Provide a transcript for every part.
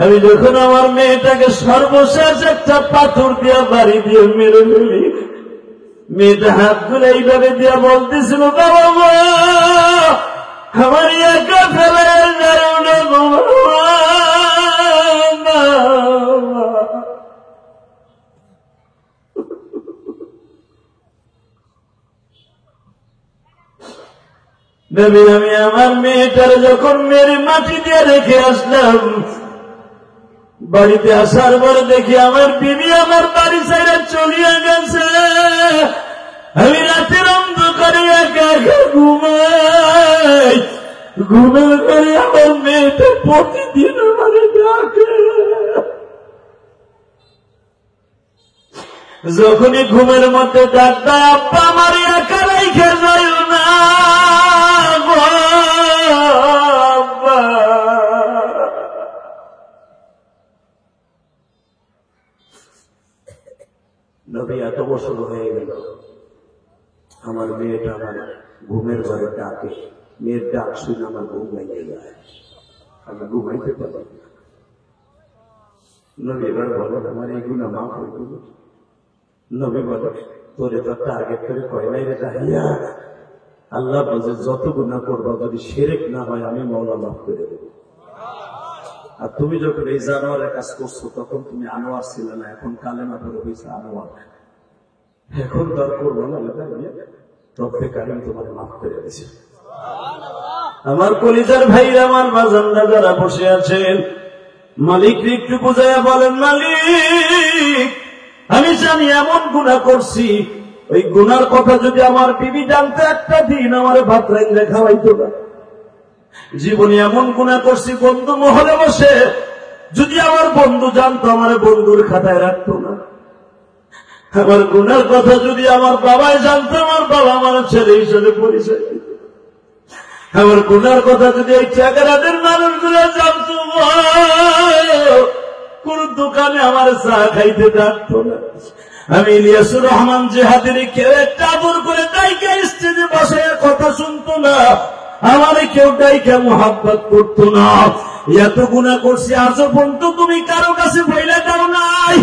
আমি যখন আমার মেয়েটাকে সর্বশেষ একটা পাথর দিয়া বাড়ি দিয়ে মেরে ফেলি, মেয়েটা হাত ধরে এইভাবে দিয়া বলতেছিল, বাবা মা আমার একা ফেলে যাও না নবী। আমি আমার মেয়েটার যখন মেরে মাটি দিয়ে রেখে আসলাম, বাড়িতে আসার পরে দেখি আমার বিবি আমার বাড়ি ছেড়ে চলিয়ে গেছে। আমি রাতের অন্ধকারে একা একা ঘুমাই, ঘুমের ঘরে আমার মেয়েটা প্রতিদিন আমার ডাকে। যখনই ঘুমের মধ্যে ডাক দেয়, আব্বা আমার একা রেখে যায় না আব্বা। নবী এত বছর হয়ে গেল, আমার মেয়েটা আমার ঘুমের ঘরে ডাকে, মেয়ের ডাক শুনে আমার ঘুম ভেঙে যায়, আমি ঘুমাইতে পারি না। নবী এবার বলেন আমার এই গুণা মাফ হইল। নবী বলে তোরে তো টার্গেট করে কয় নাই রে দাহিয়া, আল্লাহ বলছে যত গুণা করবা যদি শিরক না হয় আমি মওলা মাফ করে দেব। আর তুমি যখন এই জানোয়ারের কাজ করছো তখন তুমি আনোয়ার ছিল না, এখন কালেমা পড়ে হয়েছে আনোয়ার, এখন তার করবো না, রব্বে কারিম তোমার মাফ করে দিয়েছে। আমার কলিজার ভাইরা, আমার বাজানরা যারা বসে আছেন, মালিক একটু বুঝাইয়া বলেন, মালিক আমি জানি এমন গুনাহ করছি, ওই গুনার কথা যদি আমার বিবি জানতে একটা দিন আমার ভাত রাইন্দা খাওয়াইতো না। জীবনে এমন গুনাহ করছি বন্ধু মহলে বসে, যদি আমার বন্ধু জানতো আমার বন্ধুর খাতায় রাখতো না। আমার গুনার কথা যদি আমার বাবাই জানতো, আমার বাবা আমার ছেলে হিসেবে পরিচয় দিত। আমার গুনার কথা যদি এই চাকরাদের মানুষগুলো জানতো, কোন দোকানে আমার চা খাইতে ডাকতো না। আমি ইলিয়াসুর রহমান জেহাদের কেউ একটা আদর করে ডাইকা স্টেজে বসে কথা শুনতো না, আমার কেউ ডাইকা মোহাব্বত করতো না। এত গুনাহ করছি আজও পর্যন্ত তুমি কারো কাছে বইলে দাও নাই।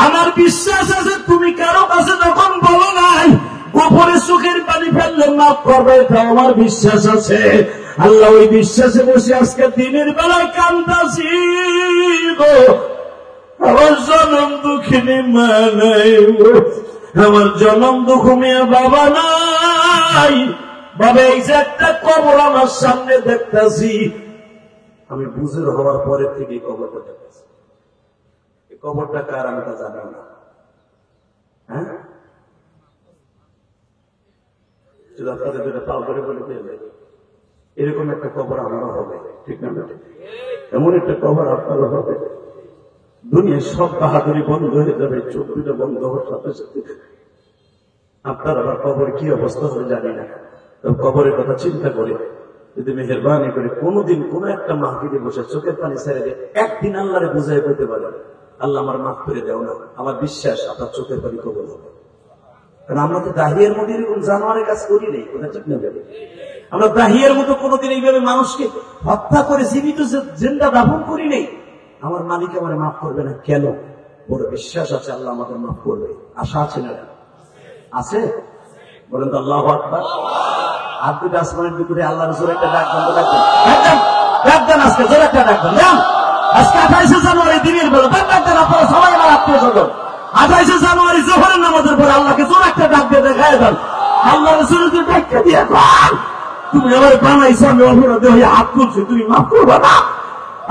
আমার বিশ্বাস আছে তুমি কারো কাছে যখন বলো নাই, গোপনে চোখের পানি ফেললে মাফ করবে, এটা আমার বিশ্বাস আছে। আল্লাহ ওই বিশ্বাসে বসে আজকে দিনের বেলায় কান্দাছি গো। আমার জনম দুঃখিনী মা নাই, আমার জনম দুঃখ মেয়ে বাবা নাই। বাবা এই যে একটা কবর আমার সামনে দেখতেছি, আমি বুঝের হওয়ার পরের থেকে কবরটা দেখতেছি। এই কবরটা কার আমি তা জানি না। হ্যাঁ, যদি আপনাদের দুটা পাল করে বলে দেবে এরকম একটা কবর আমারও হবে, ঠিক না? এমন একটা কবর আপনারও হবে। দুনিয়ার সব বাহাদুরি বন্ধ হয়ে যাবে, চোখ দুটো বন্ধ হওয়ার সাথে সাথে আপনার আবার কবর কি অবস্থা হবে জানি না। কবরের কথা চিন্তা করে যদি মেহেরবানি করে কোনোদিন কোন একটা মাহফিলে বসে চোখের পানি ছেড়ে দিয়ে একদিন আল্লাহরে বুঝাই বলতে পারে, আল্লাহ আমার মাফ করে দেও না, আমার বিশ্বাস আপনার চোখের পানি কবল হবে। কারণ আমরা তো দাহিয়ার মধ্যে এরকম জানোয়ারের কাজ করি নেই, কোথায় ঠিক না? আমরা দাহিয়ার মতো কোনোদিন এইভাবে মানুষকে হত্যা করে জীবিত জিন্দা দাফন করি নেই। আমার মালিক আমার মাফ করবে না কেন? বড় বিশ্বাস আছে আল্লাহ আমাদের মাফ করবে, আশা আছে না? আছে, বলেন তো আল্লাহু আকবার। আর দুটো আসমানের দুপুরে আল্লাহর জোরে একটা ডাক দেন, ডাক দেন আজকে জোরে একটা ডাক দেন। আজকে 28শে জানুয়ারি দিনের বেলা ডাক দেন আপনারা সবাই, আমার আত্মীয় স্বজন। 28শে জানুয়ারি জোহরের নামাজের পরে আল্লাহকে জোরে একটা ডাক দিয়ে দেখায় দেন। আল্লাহর জোরে যে ডাকটা দিয়ে তুমি আমার বানাইছো, আমি অপরাধে হয়ে হাত তুলছি, তুমি মাফ করবে না?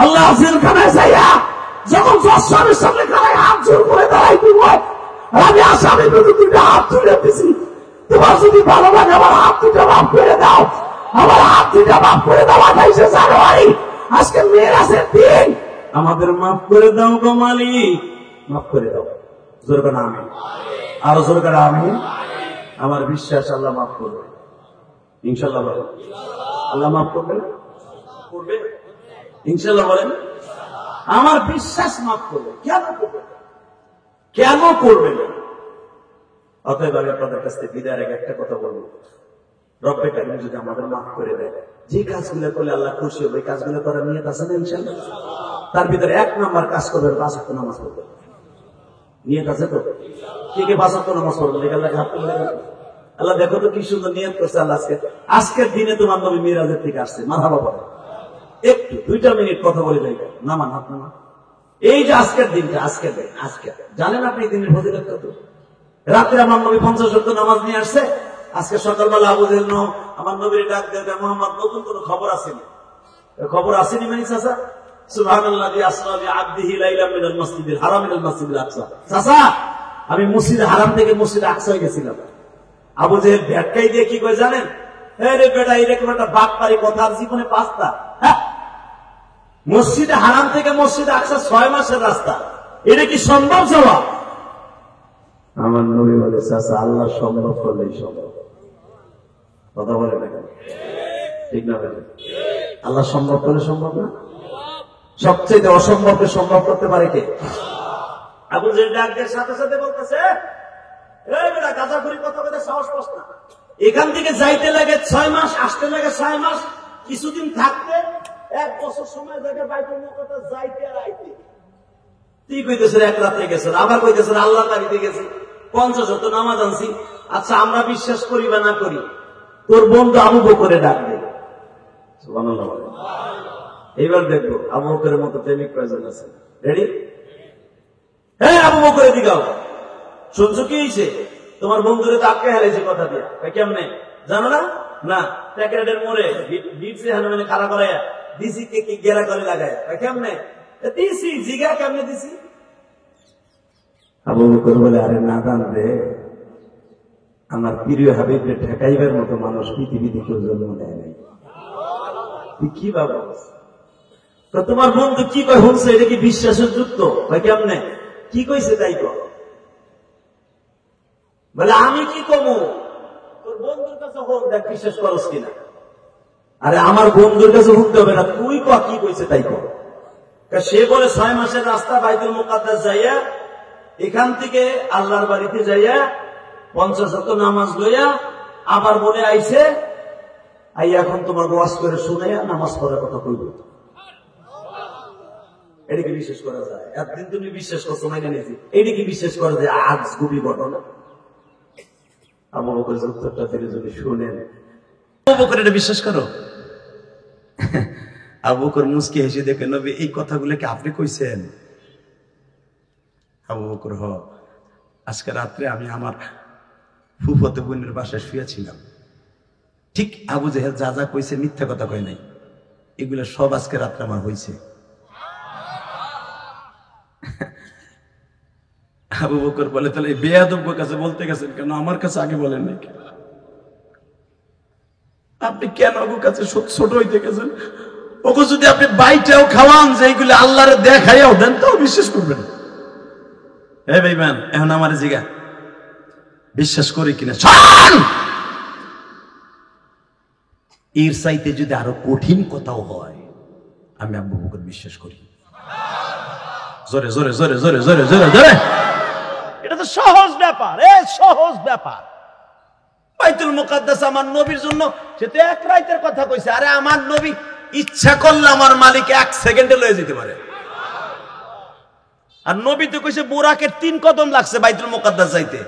আল্লাহ জেলখানায় যাইয়া যখন স্বামীর সামনে খানায় হাত জোর করে দাঁড়াই দিব, আমি আসামি দুটো হাত তুলে দিছি, তোমার যদি ভালো লাগে আমার হাত দুটো মাফ করে দাও, আমার হাত দুটো মাফ করে দাও। 28শে জানুয়ারি আজকে মেরাজের দিন, আমাদের মাফ করে দাও গো মালিক, মাফ করে দাও। জোর করে আমিন, আরো জোর করে আমিন। আমার বিশ্বাস আল্লাহ মাফ করবে ইনশাল্লাহ। বলেন আল্লাহ মাফ করবে, করবে ইনশাল্লাহ। বলেন আমার বিশ্বাস মাফ করবে। কেন করবে, কেন করবে না? অতএব আমি আপনাদের কাছ থেকে বিদায়ের আগে একটা কথা বলবো, রব্বে কারিম যদি আমাদের মাফ করে দেয়, যে কাজগুলো করলে আল্লাহ খুশি হবে, এই কাজগুলো করার নিয়ত আছে না ইনশাল্লাহ? তার ভিতরে 1 নাম্বার কাজ করবে 5 ওয়াক্ত নামাজ পড়বে। নিয়ত আছে তো? কে কে 5 ওয়াক্ত নামাজ পড়বে? আল্লাহ দেখো তো কি সুন্দর নিয়ত করছে আল্লাহ। আজকের দিনে তোমার নবী মিরাজের থেকে আসছে, মারহাবা বলে। একটু 2টা মিনিট কথা বলে যাই, নামান হাত নামান। এই যে আজকের দিনটা, আজকের দিন, আজকে জানেন আপনি দিনের ফজিলত কত? রাতে আমার নবী 50 ওয়াক্ত নামাজ নিয়ে আসছে। আজকে সকালবেলা আবু জেহেল আমার নবীর ডাক দেয়, মুহাম্মদ নতুন কোন খবর আসেনি? খবর আসেনি মানে চাচা? সুবহানাল্লাযী আসরা বিআবদিহি লাইলাম মিনাল মাসজিদিল হারাম ইলাল মাসজিদিল আকসা। চাচা আমি মসজিদে হারাম থেকে মসজিদে আকসায় গেছিলাম। আবু জেহেল ভেটকাই দিয়ে কি কয় জানেন? রে বেটা, এরকম একটা বাটপারি কথা আর জীবনে 5টা? হ্যাঁ, মসজিদে হারাম থেকে মসজিদে আকসা 6 মাসের রাস্তা, এটা কি সম্ভব জবাব? আমার নবী বলে, চাচা আল্লাহ সম্ভব করলেই সম্ভব। কথা বলে না কেন? ঠিক না বলে? আল্লাহ সম্ভব করলে সম্ভব না? সবচেয়ে অসম্ভবকে সম্ভব করতে পারে কে? আবু জেহেল ডাকের সাথে সাথে বলতেছে, এই বেটা গাঁজাখুরি কথা বলে সাহস পাস না? এখান থেকে যাইতে লাগে 6 মাস, আসতে লাগে 6 মাস, কিছুদিন থাকতে 1 বছর সময় লাগে বাইতুল মুকাদ্দাস যাইতে আর আইতে। তুই কইতেছ 1 রাতে গেছ, আবার কইতেছ আল্লাহর বাড়িতে গেছি, 50 ওয়াক্ত নামাজ আনছি। আচ্ছা আমরা বিশ্বাস করি বা না করি, তোর বন্ধু আবু বকরে ডাক দে। সুবহানাল্লাহ। এইবার দেখবো আবু বকরের মতো প্রেমিক কয়জন আছে। রেডি? হ্যাঁ, আবু বকরের দিকে শুনছো কি হয়েছে? তোমার বন্ধুরে তো আটকে হেলেছে কথা দিয়া। কেমনে জানো না? না, প্যাকেটের মোড়ে দিচ্ছে হানুমানে খাড়া করাইয়া দিছি, কে কি গেরা করে লাগায়। কেমনে দিছি? জিগা কেমনে দিছি? আবু বকর বলে, আরে নাদান রে, আমার প্রিয় হাবিবকে ঠেকাইবার মতো মানুষ পৃথিবীতে কেউ জন্ম দেয় নাই। তুই কি ভাবো? তোমার বন্ধু কি কয় শুনছে, এটা কি বিশ্বাসের যুক্ত? কেমনে কি কইছে তাই কর। বলে আমি কি কমু? তোর বন্ধুর কাছে হোক, দেখ বিশ্বাস করস কিনা। আরে আমার বন্ধুর কাছে শুনতে হবে না, তুই ক কি কইছে তাই কর। সে বলে 6 মাসের রাস্তা বাইতুল মুকাদ্দাস যাইয়া, এখান থেকে আল্লাহর বাড়িতে যাইয়া 50 ওয়াক্ত নামাজ লইয়া আবার বলে আইছে, আই এখন তোমার ওয়াজ করে শুনাইয়া নামাজ পড়ার কথা কইব। এটা কি বিশ্বাস করা যায়? একদিন তুমি বিশ্বাস করছো, মাইনা নিয়েছি, এটা কি বিশ্বাস করা যায়? আজ গুবি ঘটনা। আবু বকর উত্তরটা থেকে যদি শুনেন, আবু বকর এটা বিশ্বাস করো? আবু বকর মুস্কি হেসে দেখে, নবী এই কথাগুলো কি আপনি কইছেন? আবু বকর, আজকে রাত্রে আমি আমার ফুফাতো বোনের বাসায় শুয়েছিলাম, ঠিক আবু জেহেল যা যা কইছে মিথ্যা কথা কয় নাই, এগুলো সব আজকে রাত্রে আমার হয়েছে। আবু বকর বলে, তাহলে এই বেয়াদব কাছে বলতে গেছেন কেন? আমার কাছে আগে বলেন নাই কেন? আপনি কেন ওর কাছে ছোট হইতে গেছেন? ওকে যদি আপনি বাইটাও খাওয়ান যে এইগুলো আল্লাহরে দেখাইয়াও দেন, তাও বিশ্বাস করবেন। হে বেঈমান, এখন আমার জিগা বিশ্বাস করি কিনা? এর চাইতে যদি আরো কঠিন কথাও হয়, আমি আবু বকর বিশ্বাস করি। জোরে জোরে জোরে জোরে জোরে জোরে জোরে। এটা তো সহজ ব্যাপার, সহজ ব্যাপার। বাইতুল মুকাদ্দাস আমার নবীর জন্য, সে তো 1 রাতের কথা কইছে। আরে আমার নবী ইচ্ছা করলে আমার মালিক 1 সেকেন্ডে লয়ে যেতে পারে। আর নবী তো কইছে বুরাকের 3 কদম লাগছে বাইতুল মুকাদ্দাস যাইতে।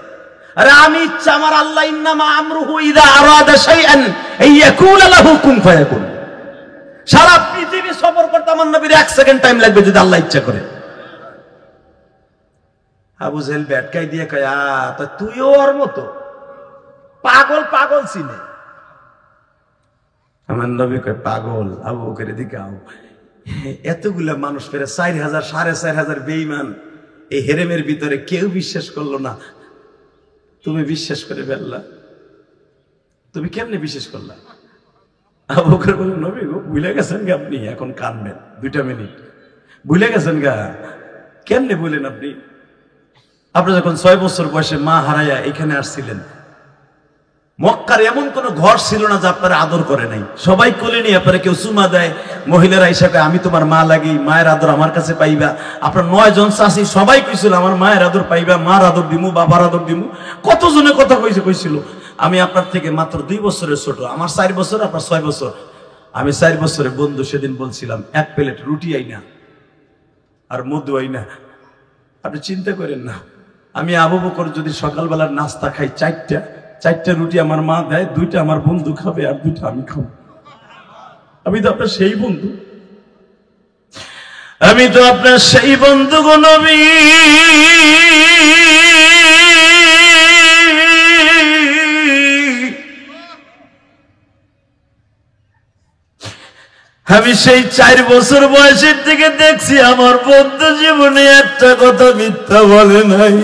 আরে আমি ইচ্ছা, আমার আল্লাহ ইন্নামা আমরুহু ইযা আরাদা শাইআন আইয়াকুলা লাহু কুন ফায়াকুন। সারা পৃথিবী সফর করতে আমার নবীর 1 সেকেন্ড টাইম লাগবে যদি আল্লাহ ইচ্ছা করে। আবু জেহেল ব্যাটকাই দিয়ে কয়, তা তুইও ওর মতো পাগল পাগল চিনে। আমার নবী কয়, পাগল? আবু বকর এদিকে আও। এতগুলা মানুষ ফেরে 4000 4500 বেঈমান এই হেরেমের ভিতরে কেউ বিশ্বাস করলো না, তুমি বিশ্বাস করে ফেললা। তুমি কেমনে বিশ্বাস করলা? আবু বকর বলে, নবী গো, ভুলে গেছেন গা আপনি, এখন কানবেন 2টা মিনিট। ভুলে গেছেন গা? কেমনে বলেন আপনি? আপনি যখন 6 বছর বয়সে মা হারাইয়া এখানে আসছিলেন, মক্কার এমন কোন ঘর ছিল না যে আপনারা আদর করে নাই। সবাই কোলে নিয়ে আপনারা, কেউ চুমা দেয়, মহিলারা এসে কয় আমি তোমার মা লাগি, মায়ের আদর আমার কাছে পাইবা। আপনার 9 জন চাষি সবাই কইছিল আমার মায়ের আদর পাইবা, মার আদর দিমু, বাবার আদর দিমু। কতজনে কথা কইছিল। আমি আপনার থেকে মাত্র 2 বছরের ছোট, আমার 4 বছর, আপনার 6 বছর। আমি 4 বছরের বন্ধু সেদিন বলছিলাম 1 প্লেট রুটি আইনা আর মধু হয় না। আপনি চিন্তা করেন না, আমি আবু বকর যদি সকালবেলার নাস্তা খাই চারটা রুটি আমার মা দেয়, 2টা আমার বন্ধু খাবে আর 2টা আমি খাবো। আমি তো আপনার সেই বন্ধু, আমি তো আপনার সেই বন্ধু গো নবী। আমি সেই 4 বছর বয়সের থেকে দেখছি আমার বন্ধু জীবনে একটা কথা মিথ্যা বলে নাই।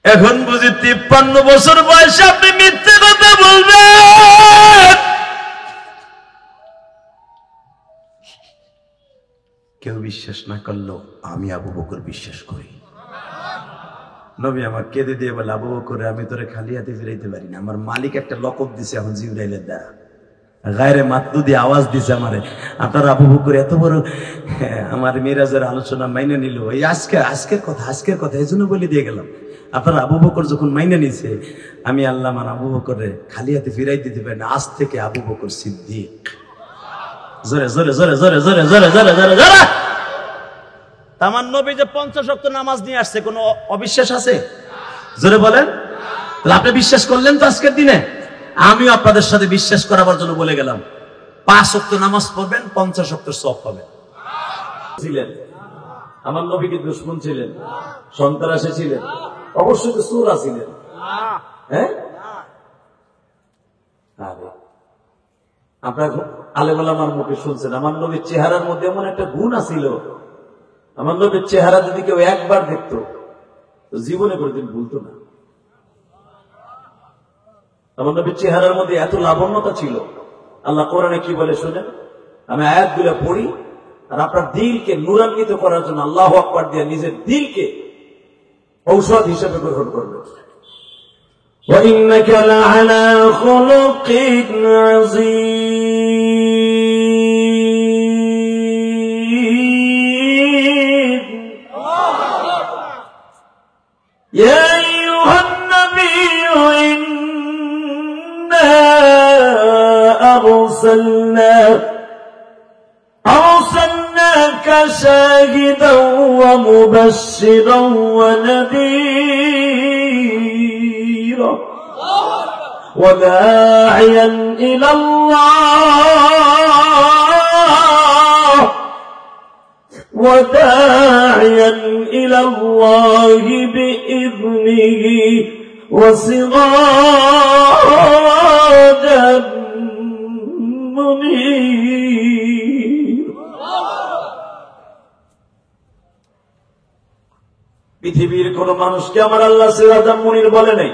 এখন বুঝি 53 বছর বয়সে আপনি মিথ্যা কথা বলবেন। কেউ বিশ্বাস না করলেও আমি আবু বকর বিশ্বাস করি। নবী আমার কেঁদে দিয়ে বলে, আবু বকর আমি তোরে খালি হাতে ফিরাইতে পারি না, আমার মালিক একটা লকব দিছে, এখন জিবরাইলের দ্বারা গায়রে মাতলু দিয়ে আওয়াজ দিছে আমারে। আপনার আবু বকর এত বড় আমার মিরাজের আলোচনা মাইনে নিল, এই আজকের কথা এই জন্য বলে দিয়ে গেলাম। আপনার আবু বকর যখন মাইনে নিছে, আমি আল্লাহ আমার আবু বকরে খালি হাতে ফিরাই দিতে পারি না। আজ থেকে আবু বকর সিদ্দিক। জোরে জোরে জোরে জোরে জোরে জোরে জোরে জোরে জোরে। আমার নবী যে 50 ওয়াক্ত নামাজ নিয়ে আসছে, কোনো অবিশ্বাস আছে? জোরে বলেন। আপনি বিশ্বাস করলেন তো আজকের দিনে, আমিও আপনাদের সাথে বিশ্বাস করাবার জন্য বলে গেলাম। 5 ওয়াক্ত নামাজ পড়বেন, 50 ওয়াক্তের সওয়াব পাবেন। ছিলেন আমার নবী কি দুশমন ছিলেন? সন্ত্রাসী ছিলেন? অবশ্যই তো সূরা ছিলেন। হ্যাঁ, আপনার আলেম ওলামার মুখে শুনছেন আমার নবীর চেহারার মধ্যে এমন একটা গুণ আছিল, আমার নবীর চেহারা যদি কেউ একবার দেখতো তো জীবনে কোনোদিন ভুলতো না। আমার নবীর চেহারার মধ্যে এত লাবণ্যতা ছিল। আল্লাহ কোরআনে কি বলে শুনেন, আমি আয়াতগুলো পড়ি আর আপনার দিলকে নূরান্বিত করার জন্য আল্লাহু আকবার দিয়ে নিজের দিলকে ঔষধ হিসেবে গ্রহণ করবেন। وَإِنَّكَ لَعَلَى خُلُقٍ عَظِيمٍ يَا أَيُّهَا النَّبِيُّ إِنَّا أَرْسَلْنَاكَ شَاهِدًا وَمُبَشِّرًا وَنَذِيرًا وداعيا إلى الله بإذنه وسراجا منيرا। পৃথিবীর কোন মানুষকে আমার আল্লাহ সিরাজাম মুনির বলে নাই।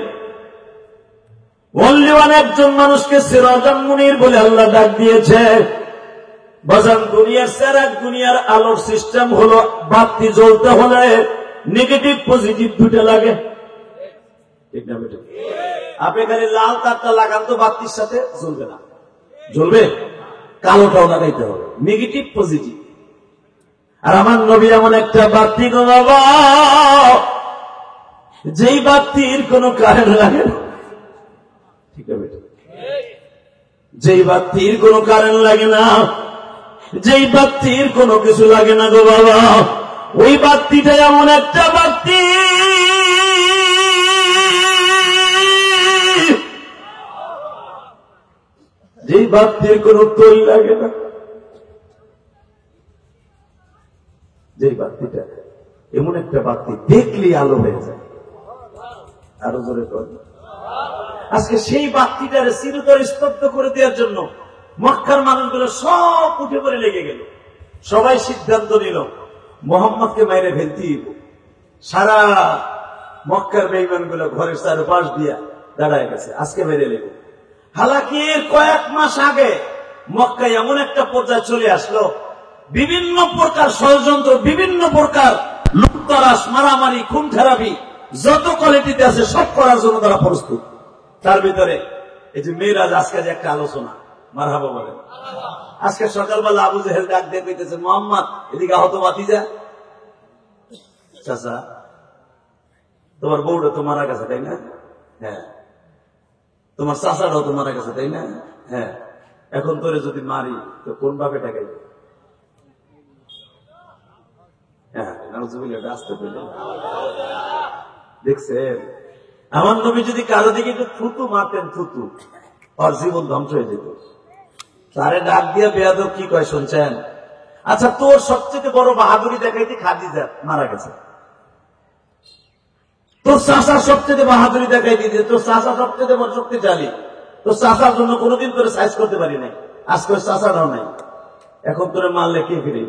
অনলিওয়ান একজন মানুষকে সিরাজাম মুনির বলে আল্লাহ ডাক দিয়েছে। বাজান দুনিয়ার সেরাক, দুনিয়ার আলোর সিস্টেম হলো বাতি জ্বলতে হলে নেগেটিভ পজিটিভ 2টা লাগে, ঠিক না বেটা? আপনি খালি লাল তারটা লাগান তো বাতির সাথে জ্বলবে না, জ্বলবে কালোটাও লাগাইতে হবে, নেগেটিভ পজিটিভ। আর আমার নবী এমন একটা বাতি গো বাবা, যেই বাতির কোনো কারেন্ট লাগে না, ঠিক আছে বেটা? যেই বাতির কোনো কারেন্ট লাগে না, যেই বাতির কোনো কিছু লাগে না গো বাবা, ওই বাতিটা এমন একটা বাতি যেই বাতির কোনো তৈল লাগে না, যেই বাতিটা এমন একটা বাতি দেখলেই আলো হয়ে যায়। আরো জোরে করবে। আজকে সেই বাতিটারে চিরতরে স্তব্ধ করে দেওয়ার জন্য মক্কার মানুষগুলো সব উঠে পড়ে লেগে গেল। সবাই সিদ্ধান্ত নিল মোহাম্মদকে মাইরে ফেলতেই। সারা মক্কার বেঈমান গুলো ঘরের চারপাশ দিয়া দাঁড়ায় গেছে, আজকে মেরে লেগে। হালাকি কয়েক মাস আগে মক্কায় এমন একটা পর্যায়ে চলে আসলো, বিভিন্ন প্রকার ষড়যন্ত্র, বিভিন্ন প্রকার লুটতরাস, মারামারি, খুন খারাপি যত কোয়ালিটিতে আছে সব করার জন্য তারা প্রস্তুত। তার ভিতরে এই যে মেয়েরাজ আজকে যে একটা আলোচনা, মারহাবা বলেন। আজকে সকালবেলা আবু জেহেল ডাক দিয়ে কইতেছে, মোহাম্মদ এদিকে আহত ভাতিজা, চাচা তোমার বউটা তো মারা গেছে তাই না? হ্যাঁ। তোমার চাচাটাও তো মারা গেছে তাই না? হ্যাঁ। এখন তোরে যদি মারি তো কোন ভাবে টাকাই? হ্যাঁ, আসতে পেলে দেখছেন আমার নবী যদি কারো দিকে একটু থুতু মারতেন, থুতু, আর জীবন ধ্বংস হয়ে যেত। তারে ডাক দিয়া বেয়াদব কি কয় শুনছেন? আচ্ছা, তোর সবচেয়ে বড় বাহাদুরি দেখাইতে খাদিজা মারা গেছে, তোর চাষার সবচেয়ে বাহাদুরি দেখাই দিতে, তোর চাষা সবচেয়ে বড় শক্তিশালী, তোর চাষার জন্য কোনোদিন তোরে সাইজ করতে পারি নাই, আজকে ওই চাষাটাও নাই, এখন তোরে মারলে কে ফিরে?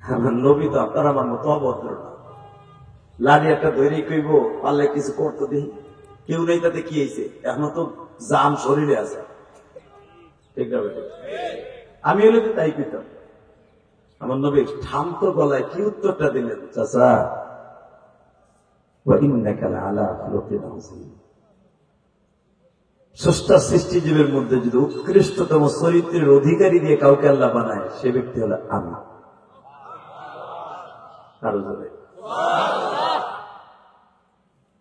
আমার নবী তো আপনার আমার মতো অভদ্র না। লাড়ি একটা ধরে কইব, পারলে কিছু করতে দিই, কেউ নেই, তাতে কি হয়েছে? এখনো তো জাম শরীরে আছে, ঠিক না? আমি হলে তো তাই কইতাম। আমার নবী শান্ত গলায় কি উত্তরটা দিলেন? চাচা, স্রষ্টা সৃষ্টিজীবের মধ্যে যদি উৎকৃষ্টতম চরিত্রের অধিকারী দিয়ে কাউকে আল্লাহ বানায়, সে ব্যক্তি হলো আমি। আরো জোরে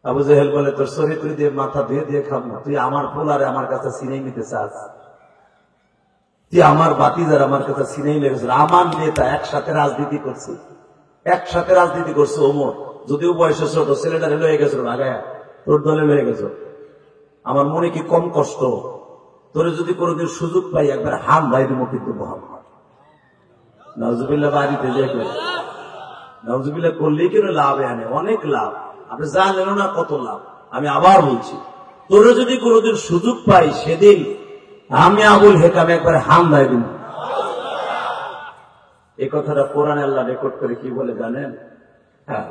আবু জাহেল বলে, তোর চরিত্র দিয়ে মাথা ধুয়ে দিয়ে খাব না, তুই আমার পোলারে আমার কাছে সিনেই নিতে চাস, তুই আমার বাতিজার আমার কাছে সিনেই লেগেছিল। আমার নেতা একসাথে রাজনীতি করছে, একসাথে রাজনীতি করছে ওমর, যদিও বয়সে ছোট, ছেলেটারে লয়ে গেছিল আগায়া, তোর দলে লয়ে গেছ। আমার মনে কি কম কষ্ট? তোরে যদি কোনোদিন সুযোগ পাই একবার হাম ভাই দিব, কিন্তু মোহাম্মদ নাউজুবিল্লাহ বাড়িতে যে নাউজুবিল্লাহ করলেই কেন লাভ আনে, অনেক লাভ, আপনি জানেন না কত লাভ। আমি আবার বলছি, তোরে যদি কোনোদিন সুযোগ পাই, সেদিন আমি আবুল হেকাম একবার হাম ভাই দিব। এই কথাটা কোরআনে আল্লাহ রেকর্ড করে কি বলে জানেন? হ্যাঁ,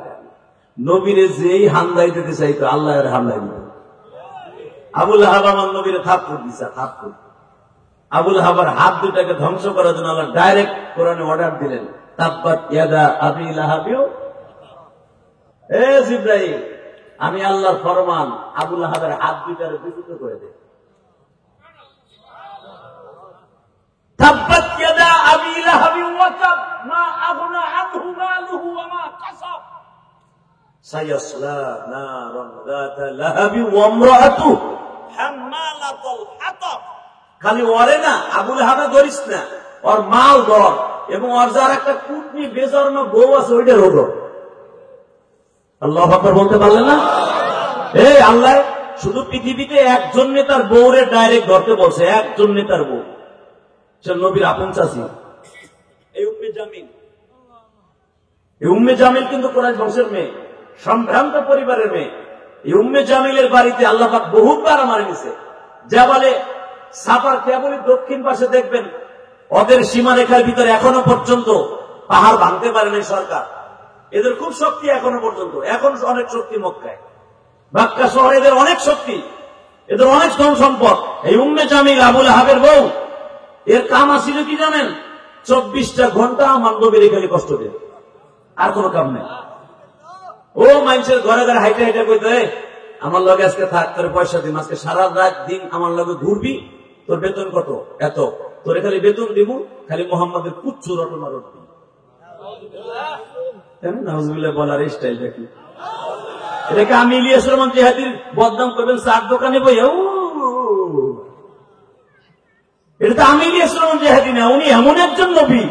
নবীরে যেই হামদাই দিতে চাইতো আল্লাহ হামদাই দিত। আবুল হাব আমার নবীরে থাপ্পড় দিছে, থাপ্পড়। আবুল হাবার হাত দুটাকে ধ্বংস করার জন্য আল্লাহ ডাইরেক্ট কোরআনে অর্ডার দিলেন, তাব্বাত ইয়াদা আবি লাহাবিও। এ জিবরাইল, আমি আল্লাহর ফরমান, আবুল হাবের হাত দুটারে বিকৃত করে দে। তাব্বাত ইয়াদা আবি লাহাবি ওয়া তাব, মা আগনা আনহু মালুহু ওয়া মা কাসাব, সায়াসলা নারান যাতা লাহাবি ওয়া ইমরাআতুহু হাম্মালাতুল হাতাব। খালি ওরে না, আবুল হাবে ধরিস না, ওর মাল ধর, এবং ওর যার একটা কুটনি বেজন্ম বউ আছে ওইটা রোধ। আল্লাহু আকবার বলতে পারলেন না? এই আল্লাহ শুধু পৃথিবীতে একজন নেতার বউরে ডাইরেক্ট ধরতে বলছে, একজন নেতার বউ, সে নবীর আপন চাচী, এই উম্মে জামিল। এই উম্মে জামিল কিন্তু কোরআশ বংশের মেয়ে, সম্ভ্রান্ত পরিবারের মেয়ে। এই উম্মে জামিলের বাড়িতে আল্লাহ পাক বহুবার আমার গেছে, যা বলে সাফার কেবলই দক্ষিণ পাশে দেখবেন, ওদের সীমারেখার ভিতরে এখনো পর্যন্ত পাহাড় ভাঙতে পারে নাই সরকার। এদের খুব শক্তি এখনো পর্যন্ত, এখন অনেক শক্তি মক্কায়, মক্কা শহরে এদের অনেক শক্তি, এদের অনেক ধন সম্পদ। এই উম্মে জামিল আবুল হাবের বউ, এর কাম আসিল কি জানেন? 24টা ঘন্টা আমার নবীর খালি কষ্ট দেয়, আর কোনো কাম নেই। ও মানুষের ঘরে ঘরে হাইটে হাইটে কইতে, আমার লগে আজকে থাক, তোর পয়সা দিন, আজকে সারা রাত দিন আমার লগে ঘুরবি, তোর বেতন কত? এত। তোরে খালি বেতন দিব, খালি মোহাম্মদের কুচ্ছু রটনা রটবি। নাউজুবিল্লাহ বলার স্টাইল দেখি, এটাকে আমি ইলিয়াস রহমান জিহাদির বদনাম করবেন চার দোকানে বইয়া। এটা তো আমি ইলিয়াস রহমান জিহাদি না, উনি এমন একজন নবী,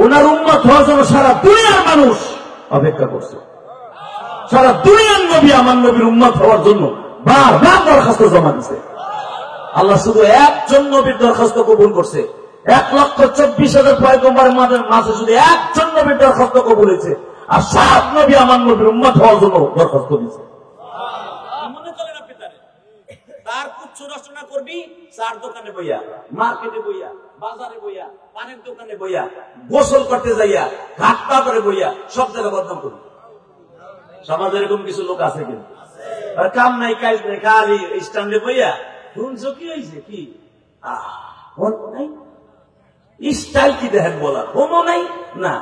ওনার উম্মত হওয়ার জন্য সারা দুনিয়ার মানুষ অপেক্ষা করছে। সারা দুনিয়ার নবী আমার নবীর উম্মত হওয়ার জন্য বারবার দরখাস্ত জমা দিছে। আল্লাহ শুধু একজন নবীর দরখাস্ত কবুল করছে, 1,24,000 পয়গম্বরের মাঝে শুধু একজন নবীর দরখাস্ত কবুল হয়েছে, আর 7 নবী আমার নবীর উম্মত হওয়ার জন্য দরখাস্ত দিয়েছে। মনে চলে না পিতারে, তার কুচ্ছু রচনা করবি চার দোকানে বইয়া, মার্কেটে বইয়া, বাজারে বইয়া, পানের দোকানে বইয়া, গোসল করতে যাইয়া, ঘাটপা করে বইয়া, সব জায়গায় বদনাম করবি। সমাজে এরকম কিছু লোক আছে কিন্তু, আর কাম নাই কাজ নাই, খালি স্ট্যান্ডে বইয়া শুনছো কি হয়েছে কি নাই, স্টাইল কি দেখেন বলার কোনো নাই না।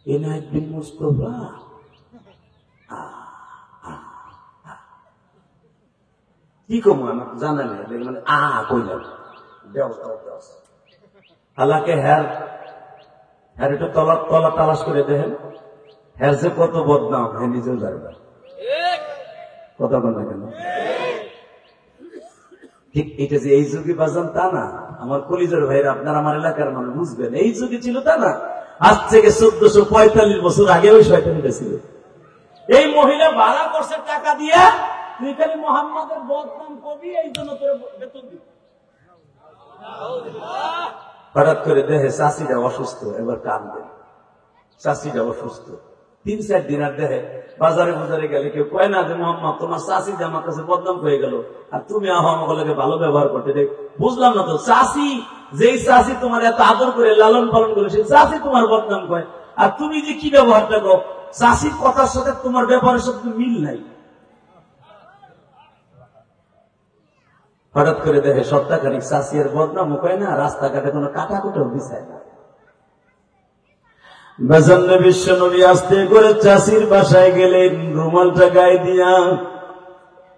এনায়েত বিন মুস্তাফা কি কম আমার জানা নেই, মানে কইলাম আল্লাহকে হ্যার হ্যার একটু তলা তলা তালাশ করে দেখেন, হ্যার যে কত বদনাম, হ্যাঁ নিজেও জানে না, কথা বল না কেন? ঠিক এটা যে এই যুগে বাজান তা না, আমার কলিজার ভাইরা, আপনার আমার এলাকার মানুষ বুঝবেন, এই যুগে ছিল তা না। আজ থেকে 1445 বছর আগে ওই শয়তানিটা ছিল। এই মহিলা ভাড়া করছে টাকা দিয়ে, তুই খালি মোহাম্মদের বদনাম কবি, এই জন্য তোর বেতন দিবি। হঠাৎ করে দেখে চাষিটা অসুস্থ, এবার কাঁদবে, চাষিটা অসুস্থ। 3-4 দিন আর দেখে বাজারে বাজারে গেলে কেউ কয় না যে মোহাম্মদ তোমার চাষি যে আমার কাছে বদনাম হয়ে গেল, আর তুমি আমাকে ভালো ব্যবহার করতে দেখ। বুঝলাম না তো, চাষি যেই চাষি তোমার এত আদর করে লালন পালন করে সেই চাষি তোমার বদনাম কয়, আর তুমি যে কি ব্যবহারটা করো, চাষির কথার সাথে তোমার ব্যবহারের সাথে মিল নাই। হঠাৎ করে দেখে সপ্তাহখানিক চাষি এর বদনাম কয় না, রাস্তাঘাটে কোনো কাটাকুটাও বিছায় না। বেজন্যে বিশ্ব নবী আস্তে করে চাষির বাসায় গেলেন, রুমালটা গায়ে দিয়া।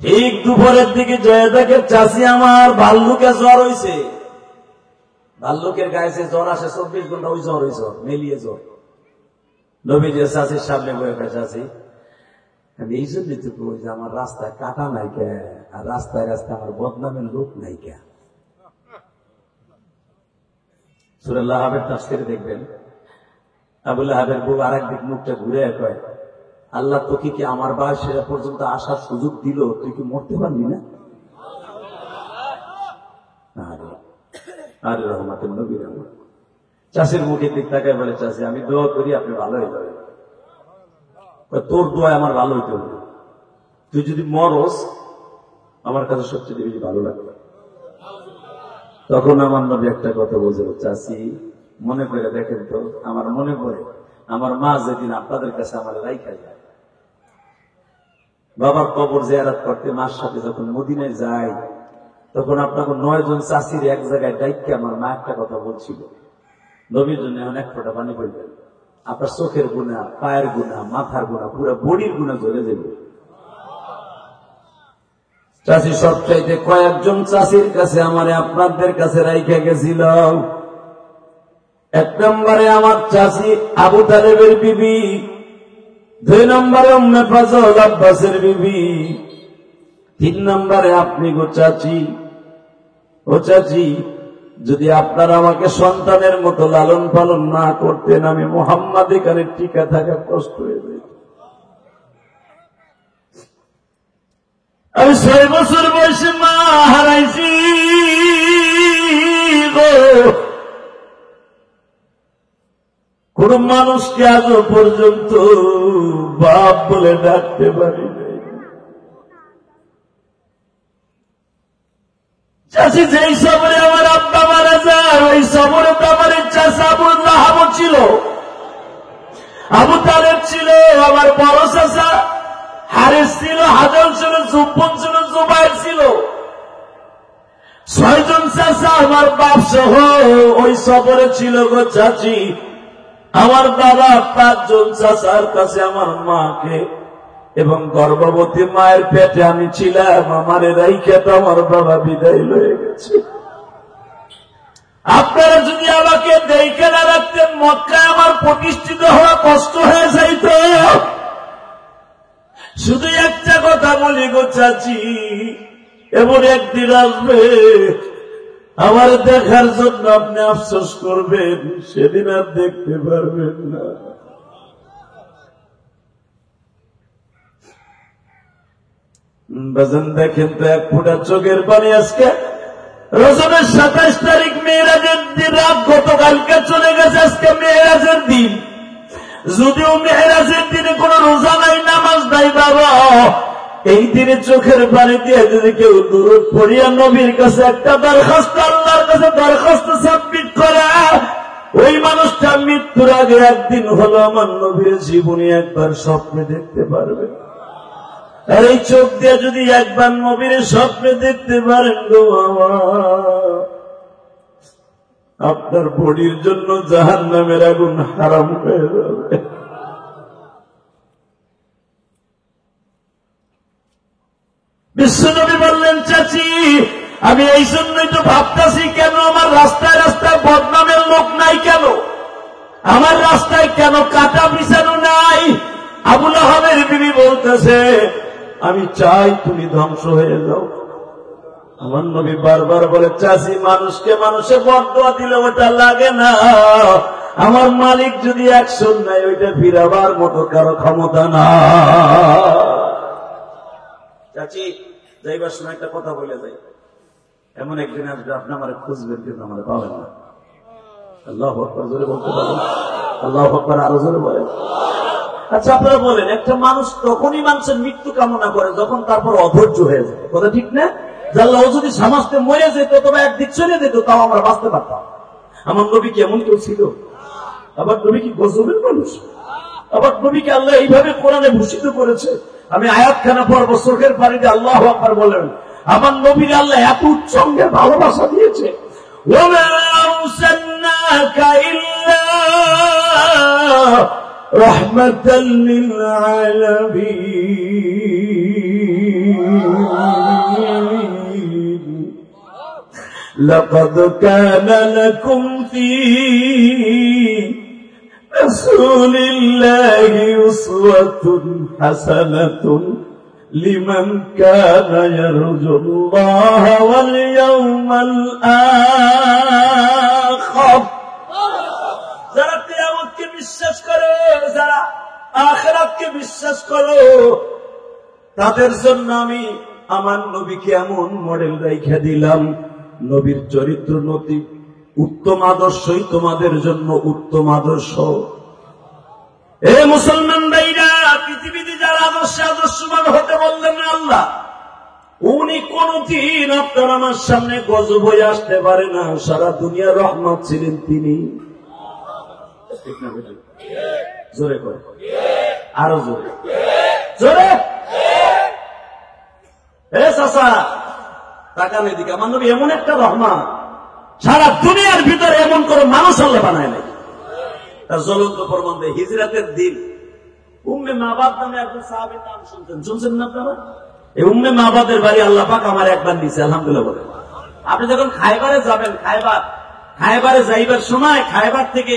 ঠিক দুপুরের দিকে জয়া দেখে চাষি আমার ভাল্লুকে জ্বর হয়েছে। ভাল্লুকের গায়ে যে জ্বর আসে 24 ঘন্টা, ওই জ্বর, ওই জ্বর মেলিয়ে জ্বর। নবী যে চাষির সামনে বয়ে খায়, চাষি আমি এই জন্যই তো কই যে আমার রাস্তায় কাটা নাই কে, আর রাস্তায় রাস্তায় আমার বদনামের লোক নাই কে। সূরা লাহাবের তাফসীরে দেখবেন, আবু লাহাবের বউ আরেক দিক মুখটা ঘুরে কয়, আল্লাহ তোকে কি আমার বয়সে পর্যন্ত আসার সুযোগ দিল, তুই কি মরতে পারবি না? আরে রহমাতুল নবী রহমান। চাষির মুখের দিক তাকায় বলে, চাষি আমি দোয়া করি আপনি ভালো হয়ে যাবেন। তোর দোয়ায় আমার ভালো হইতে হবে, তুই যদি মরস আমার কাছে সবচেয়ে বেশি ভালো লাগবে। তখন আমার নবী একটা কথা বলছিল, চাষি মনে করে দেখেন তো, আমার মনে পড়ে আমার মা যেদিন আপনাদের কাছে আমার রাইখা যায়, বাবার কবর জিয়ারত করতে মার সাথে যখন মদিনায় যায়, তখন আপনাকে 9 জন চাষির এক জায়গায় ডাইকে আমার মা একটা কথা বলছিল, নবীর জন্য এখন এক ফোঁটা পানি পড়বেন, আপনার চোখের গুণা, পায়ের গুণা, মাথার গুণা, পুরো বডির গুণা জ্বলে যাবে। চাষি সবচাইতে কয়েকজন চাষির কাছে আমার আপনাদের কাছে রাইখা গেছিল। 1 নম্বরে আমার চাষি আবু তালেবের বিবি, 2 নম্বরে উম্মে ফাজল আব্বাসের বিবি, 3 নম্বরে আপনি গো চাচি। ও চাচি, যদি আপনারা আমাকে সন্তানের মতো লালন পালন না করতেন, আমি মুহাম্মদ এখানে টিকা থাকা কষ্ট হয়ে যেত। আমি 6 বছর বয়সে মা হারাইছি গো, কোন মানুষকে আজও পর্যন্ত বাপ বলে ডাকতে পারি নাই। চাষি যেই সবরে আমার আব্বা মারা যায়, ওই সবরে তো আমার চাষা আবু লাহাব ছিল, আবু তালেব ছিল, আমার বড় চাষা হারিস ছিল, হাজার ছিল, জুব্বন ছিল, জুবাইর ছিল। 6 জন চাষা আমার বাপ সহ ওই সবরে ছিল গো চাচি। আমার বাবা 5 জন চাচার কাছে আমার মাকে এবং গর্ভবতী মায়ের পেটে আমি ছিলাম, আমার রাইখা তো আমার বাবা বিদায় লয়ে গেছে। আপনারা যদি আমাকে দেখে না রাখতেন, মক্কায় আমার প্রতিষ্ঠিত হওয়া কষ্ট হয়ে যাইত। শুধু একটা কথা বলি গো চাচি, এমন একদিন আসবে আমার দেখার জন্য আপনি আফসোস করবেন, সেদিন আর দেখতে পারবেন না। বাজান দেখেন তো, 1 ফোঁটা চোখের পানি আজকে রজবের 27 তারিখ মেয়েরাজের দিন, রাত গতকালকে চলে গেছে, আজকে মেয়েরাজের দিন। যদিও মেয়েরাজের দিনে কোনো রোজা নাই, নামাজ নাই, বাবা এই দিনে চোখের পানি দিয়ে যদি কেউ দুরূদ পড়িয়া নবীর কাছে একটা দরখাস্ত, আল্লাহর কাছে দরখাস্ত সাবমিট করে, ওই মানুষটা মৃত্যুর আগে একদিন হলো আমার নবীর জীবনী একবার স্বপ্নে দেখতে পারবে। আর এই চোখ দিয়ে যদি একবার নবীর স্বপ্নে দেখতে পারেন গো বাবা, আপনার বডির জন্য জাহান্নামের আগুন হারাম হয়ে যাবে। বিশ্বনবী বললেন, চাচি আমি এই জন্যই তো ভাবতেছি, কেন আমার রাস্তায় রাস্তায় বদনামের লোক নাই, কেন আমার রাস্তায় কেন কাটা বিছানো নাই? আবু লাহাবের বিবি বলতেছে, আমি চাই তুমি ধ্বংস হয়ে যাও, আমার নবী বারবার বলে, চাষি মানুষকে মানুষে বদদোয়া দিলে ওটা লাগে না, আমার মালিক যদি অ্যাকশন নেয় ওইটা ফিরাবার মতো কারো ক্ষমতা না। চাচি যাইবার সময় একটা কথা বলে যাই, এমন একদিন আসবে আপনি আমার খুঁজবেন কিন্তু আমার পাবেন না। আল্লাহু আকবার জোরে বলতে পারেন? আল্লাহু আকবার আরো জোরে বলেন। আচ্ছা আপনারা বলেন, একটা মানুষ তখনই মানুষের মৃত্যু কামনা করে যখন তারপর অধৈর্য হয়ে যায়, কথা ঠিক না? আল্লাহ যদি সমাজতে মরে যেত তবে একদিক চলে যেত, তাও আমরা বাঁচতে পারতাম। আমার নবী কেমন কেউ ছিল? আবার নবী কি গজবের মানুষ? আবার নবীকে আল্লাহ এইভাবে কোরআনে ভূষিত করেছে। আমি আয়াতখানা পড়ব, চোখের পানিতে আল্লাহু আকবার বলেন। আমার নবীর আল্লাহ এত উচ্চঙ্গে ভালোবাসা দিয়েছে, ওয়া আরসালনাকা ইল্লা রাহমাতাল লিল আলামিন। লাকাদ কানা লাকুম ফী রাসূলিল্লাহি উসওয়াতুন হাসানাতুন লিমান কানা ইয়ারজুল্লাহ ওয়াল ইয়াওমাল আখির। যারা কিয়ামতকে বিশ্বাস করে, যারা আখিরাতকে বিশ্বাস করে, তাদের জন্য আমি আমার নবীকে এমন মডেল রেখে দিলাম। নবীর চরিত্র নতি উত্তম আদর্শই তোমাদের জন্য উত্তম আদর্শ। এ মুসলমান ভাইরা, পৃথিবীতে যারা আদর্শবান হতে বললেন না আল্লাহ, উনি কোনদিন আপনার আমার সামনে গজব হয়ে আসতে পারে না। সারা দুনিয়ার রহমত ছিলেন তিনি। ঠিক না বেটা? জোরে করে, আরো জোরে জোরে। এ চাচা তাকান এদিকে, আমার নবী এমন একটা রহমান, সারা দুনিয়ার ভিতরে এমন করে মানুষ আল্লাহ বানায় নাই। তার জ্বলন্ত প্রমাণ দেয় হিজরাতের দিন উম্মে মাবাদ নামে একজন সাহাবীর নাম শুনছেন না আপনারা? এই উম্মে মাবাদের বাড়ি আল্লাহ পাক আমার একবার নিচে, আলহামদুলিল্লাহ বলেন। আপনি যখন খায়বারে যাবেন, খায়বারে যাইবার সময় খায়বার থেকে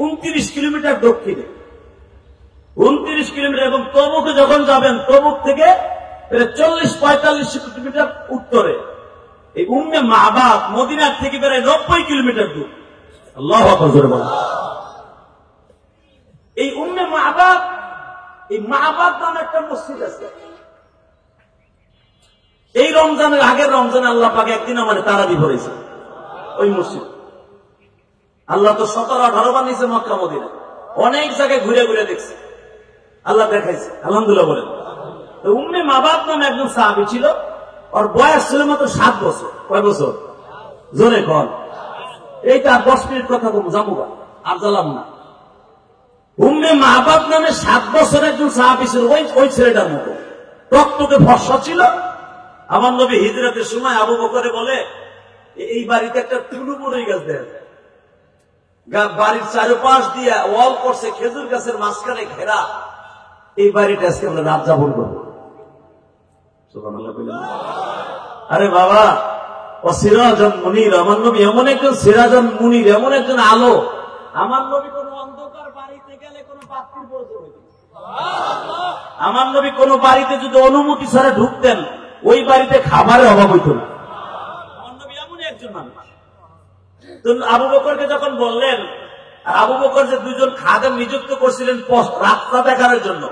29 কিলোমিটার দক্ষিণে, 29 কিলোমিটার, এবং তবুকে যখন যাবেন তবুক থেকে 40-45 কিলোমিটার উত্তরে এই উম্মে মাবাদ মদিনার থেকে প্রায় 90 কিলোমিটার দূর। আল্লাহু আকবার জোরে বলেন। এই উম্মে মাবাদ, এই মাবাদ নামে একটা মসজিদ আছে। এই রমজানের আগের রমজানে আল্লাহ পাক একদিন আমার তারাবি পড়েছে ওই মসজিদ। আল্লাহ তো 17-18 বার নিচে মক্কা মদিনা অনেক জায়গায় ঘুরে ঘুরে দেখছে, আল্লাহ দেখাইছে, আলহামদুলিল্লাহ বলেন। উম্মে মাবাদ নামে একজন সাহাবী ছিল, ওর বয়স ছিল মাত্র 7 বছর। কয় বছর? জোরে কন। এইটা 10 মিনিট কথা বলবো, জামুগা আর জ্বালাম না। উম্মে মাবাদ নামে 7 বছরের একজন সাহাবী ছিল, ওই ছেলেটার মতো টকটকে ফর্সা ছিল। আমার নবী হিজরতের সময় আবু বকরে বলে, এই বাড়িতে একটা টুলুমুড়ি গাছ দেয়, বাড়ির চারপাশ দিয়ে ওয়াল করছে, খেজুর গাছের মাঝখানে ঘেরা। এই বাড়িটা আজকে আমরা রাত যাপন করবো। আরে বাবা, ও সিরাজান মুনির, আমার নবী এমন একজন সিরাজান মুনির, এমন একজন আলো। আমার নবী কোন অন্ধকার বাড়িতে গেলে কোন বাতির প্রয়োজন হইত না। আমার নবী কোন বাড়িতে যদি অনুমতি ছাড়া ঢুকতেন, ওই বাড়িতে খাবারের অভাব হইত না। আমার নবী এমন একজন মানুষ। আবু বকরকে যখন বললেন, আবু বকর যে 2জন খাদেম নিযুক্ত করছিলেন রাস্তা দেখানোর জন্য,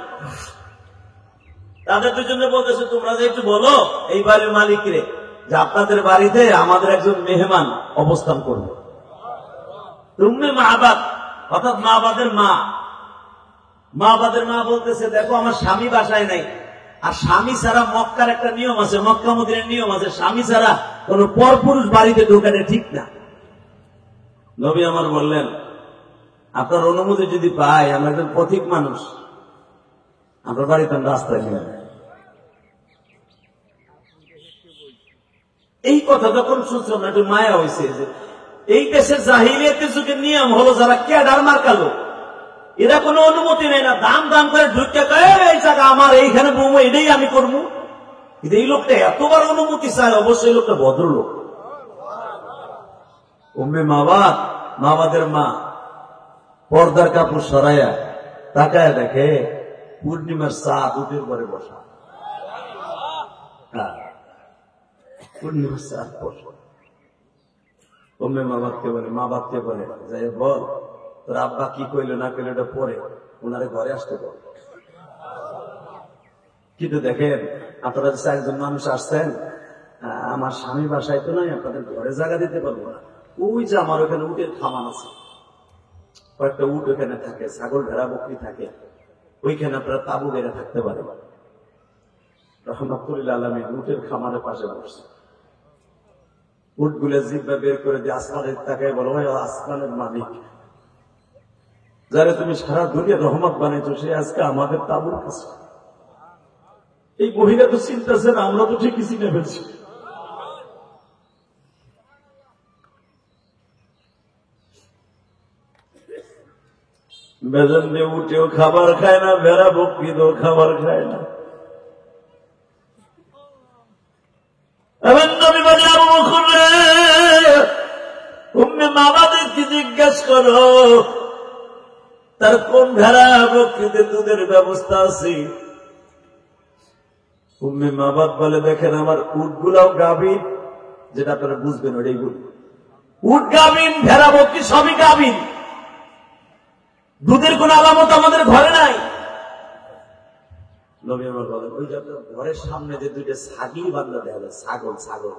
তাদের 2জনে বলতেছে, তোমরা যে একটু বলো এই বাড়ির মালিকরে যে আপনাদের বাড়িতে আমাদের একজন মেহমান অবস্থান করবে। উম্মে মাবাদ অর্থাৎ মাবাদের মা বলতেছে, দেখো আমার স্বামী বাসায় নাই, আর স্বামী ছাড়া মক্কার একটা নিয়ম আছে, মক্কা মদিনার নিয়ম আছে, স্বামী ছাড়া কোন পরপুরুষ বাড়িতে ঢোকানো ঠিক না। নবী আমার বললেন, আপনার অনুমতি যদি পাই, আমরা একজন পথিক মানুষ, আপনার বাড়িতে রাস্তায় নিয়ে। এই কথা যখন শুনছো না, একটু মায়া হয়েছে যে এই দেশের জাহিলিয়াতের যুগের নিয়ম হলো, যারা ক্যাডার মার্কালো এরা কোনো অনুমতি নেই না, দাম দাম করে ঢুকে এই জায়গা আমার, এইখানে বৌমা, এটাই আমি করবো। কিন্তু এই লোকটা এতবার অনুমতি চায়, অবশ্যই লোকটা ভদ্রলোক। উম্মে মাবাদের মা পর্দার কাপড় সরাইয়া তাকায় দেখে পূর্ণিমার চাঁদ উঠের পরে বসা। মা বাপকে বলে, মা বাপকে বলে যাই বল তোর আব্বা কি কইলো না কইলো এটা পরে ওনারে ঘরে আসতে বল। কিন্তু দেখেন আপনারা যে একজন মানুষ আসছেন, আমার স্বামী বাসায় তো নাই, আপনাদের ঘরে জায়গা দিতে পারবো না। ওই যে আমার ওখানে উটের খামান আছে, কয়েকটা উট ওখানে থাকে, ছাগল ভেড়া বকরি থাকে, ওইখানে আপনারা তাবু বেড়ে থাকতে পারেন। রহমতুল্লাহ আলামিন উটের খামারের পাশে বসছে। উট গুলো জিব্বা বের করে দিয়ে আসমানের তাকায় বলো, ভাই আসমানের মালিক যারা তুমি সারা দুনিয়া রহমত বানাইছো, সে আজকে আমাদের তাবুর কাছে। এই মহিলা তো চিন্তাছে না, আমরা তো ঠিকই চিনে ফেলছি। বেজন দিয়ে উঠেও খাবার খায় না, ভেড়া বকরিও খাবার খায় না। এবার নবী বলে, আবু বকর রে, উম্মে মামাদেরকে জিজ্ঞেস করো তার কোন ভেড়া বকরিতে দুধের ব্যবস্থা আছে। উম্মে মাবাদ বলে, দেখেন আমার উটগুলাও গাভীর, যেটা আপনারা বুঝবেন ওটাই বলি। উট গাভীর, ভেড়া বকরি সবই গাভীর, দুধের কোন আলামত আমাদের ঘরে নাই। নবী আমার বলেন, ওই যে আপনার ঘরের সামনে যে দুইটা ছাগল বান্ধা দেওয়া যায়, ছাগল ছাগল,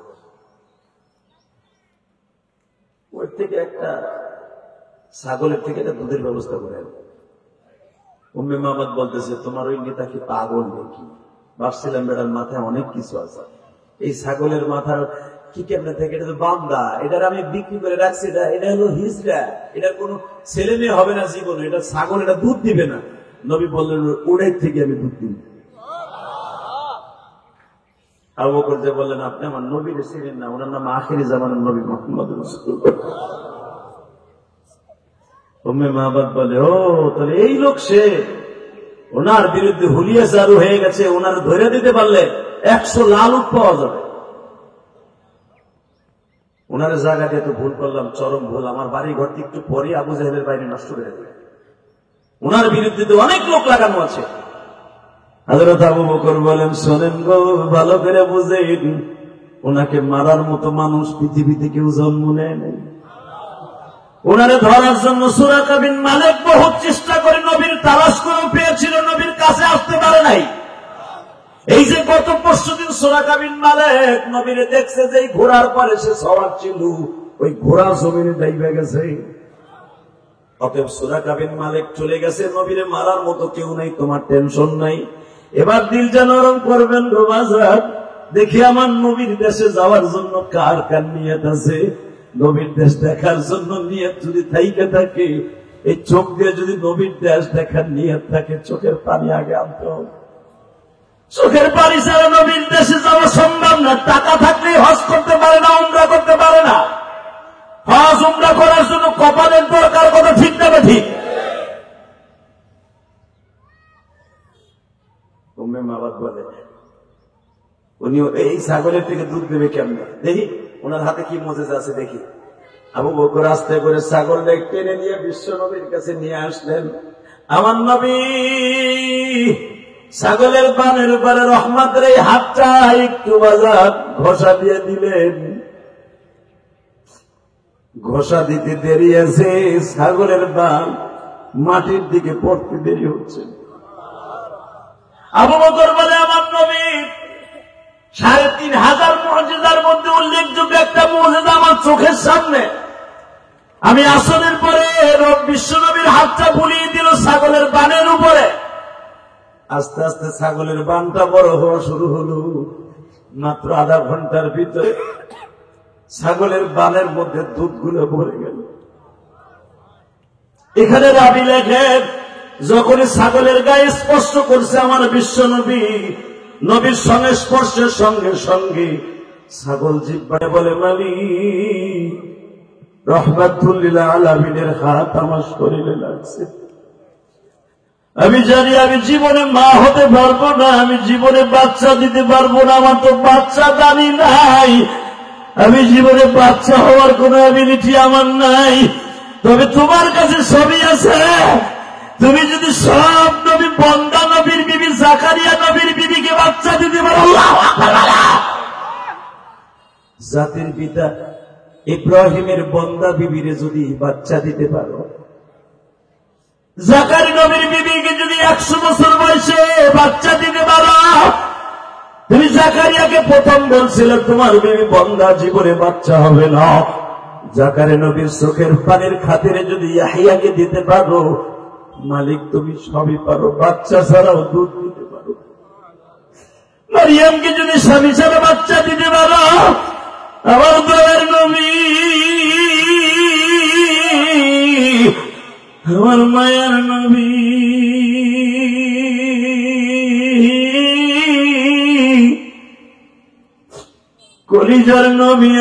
ওর থেকে একটা ছাগলের থেকে একটা দুধের ব্যবস্থা করে। উম্মে মামাদ বলতেছে, তোমার ওই নেতা কি পাগল নাকি? ভাবছিলাম বেটার মাথায় অনেক কিছু আছে। এই ছাগলের মাথার কি কেমনে থেকে, এটা তো বান্দা, এটার আমি বিক্রি করে রাখছি, এটা হলো হিজড়া, এটার কোনো ছেলে মেয়ে হবে না জীবনে, এটা ছাগল, এটা দুধ দিবে না। নবী বললেন, ওটার থেকে আমি দুধ দিব। আবু বকর যে বললেন, আপনি আমার নবীর ছিলেন না, ওনার নাম আখিরি জামানের নবী মুহাম্মদ রাসূলুল্লাহ। উম্মে মাবাদ বলে, ও তাহলে এই লোক সে, ওনার বিরুদ্ধে হুলিয়া চালু হয়ে গেছে, ওনার ধরে দিতে পারলে 100 লাল উট পাওয়া যাবে। ওনার জায়গা দিয়ে তো ভুল করলাম, চরম ভুল। আমার বাড়ি ঘর থেকে একটু পরে আবু জাহেলের বাইরে নষ্ট করে দেবে। ওনার বিরুদ্ধে তো অনেক লোক লাগানো আছে। হযরত আবু বকর বলেন, শোনেন গো, ভালো করে বুঝেন, ওনাকে মারার মতো মানুষ পৃথিবীতে কেউ জন্ম নেয় নাই। ওনারে ধরার জন্য সুরাকা বিন মালিক বহুত চেষ্টা করে নবীর তালাশ করে পেয়েছিল, নবীর কাছে আসতে পারে নাই। এই যে গত পরশুদিন সুরাকা বিন মালিক নবীরে দেখছে, যে ঘোড়ার পরে সে সওয়ার ছিল, ওই ঘোড়া জমিনে ডাইবে গেছে। অতএব সুরাকা বিন মালিক চলে গেছে, নবীরে মারার মতো কেউ নাই, তোমার টেনশন নাই। এবার দিলটা নরম করবেন গো বাজার, দেখি আমার নবীর দেশে যাওয়ার জন্য কার কার নিয়ত আছে। নবীর দেশ দেখার জন্য নিয়ত যদি থাইকে থাকে, এই চোখ দিয়ে যদি নবীর দেশ দেখার নিয়ত থাকে, চোখের পানি আগে আনতে হবে। চোখের পানি ছাড়া নবীর দেশে যাওয়া সম্ভব না। টাকা থাকলে হজ করতে পারে না, উমরা করতে পারে না। হজ উমরা করার জন্য কপালের দরকার, কথা ঠিক না ঠিক? উম্মে মাবাদ বলে, উনি এই ছাগলের থেকে দুধ দেবে কেমনে, দেখি ওনার হাতে কি মুজিজা আছে দেখি। আবু বকর আস্তে করে ছাগল টেনে নিয়ে বিশ্ব নবীর কাছে নিয়ে আসলেন। আমার নবী ছাগলের বানের উপরে রহমতের এই হাতটা একটু বাজার ঘষা দিয়ে দিলেন। ঘষা দিতে দেরি আছে, ছাগলের বান মাটির দিকে পড়তে দেরি হচ্ছে। আবু বকর বলে, আমার নবী 3500 মুজিজার মধ্যে উল্লেখযোগ্য একটা মুজিজা আমার চোখের সামনে। আমি আসরের পরে বিশ্ব নবীর হাতটা বুলিয়ে দিল ছাগলের বানের উপরে। আস্তে আস্তে ছাগলের বানটা বড় হওয়া শুরু হলো। মাত্র আধা ঘন্টার ভিতরে ছাগলের বানের মধ্যে দুধগুলো ভরে গেল। এখানে রাবি লেখেন, যখনই ছাগলের গায়ে স্পর্শ করছে আমার বিশ্ব নবী, নবীর সঙ্গে স্পর্শের সঙ্গে সঙ্গে ছাগল জিহ্বায় বলে, মালিক রহমাতুল লিল আলামিনের হাত আমার শরীরে লাগছে। আমি জানি আমি জীবনে মা হতে পারবো না, আমি জীবনে বাচ্চা দিতে পারবো না, আমার তো বাচ্চা দানি নাই, আমি জীবনে বাচ্চা হওয়ার কোন অ্যাবিলিটি আমার নাই। তবে তোমার কাছে সবই আছে। তুমি যদি সব নবী, বন্দা নবীর বিবি জাকারিয়া নবীর বিবিকে বাচ্চা দিতে পারো, আল্লাহু আকবার। জাতির পিতা ইব্রাহিমের বন্দা বিবিরে যদি বাচ্চা দিতে পারো, জাকারিয়া নবীর বিবিকে যদি 100 বছর বয়সে বাচ্চা দিতে পারো, তুমি জাকারিয়াকে প্রথম বলছিলে তোমার বিবি বন্দা, জীবনে বাচ্চা হবে না। জাকারিয়া নবীর চোখের পানির খাতিরে যদি ইয়াহিয়াকে দিতে পারো, মালিক তুমি সবই পারো, বাচ্চা ছাড়াও দুধ দিতে পারো। মারিয়ামকে যদি স্বামী ছাড়া বাচ্চা দিতে পারো, আমার দয়ার নবী, আমার মায়ার নবী, কলিজার নবী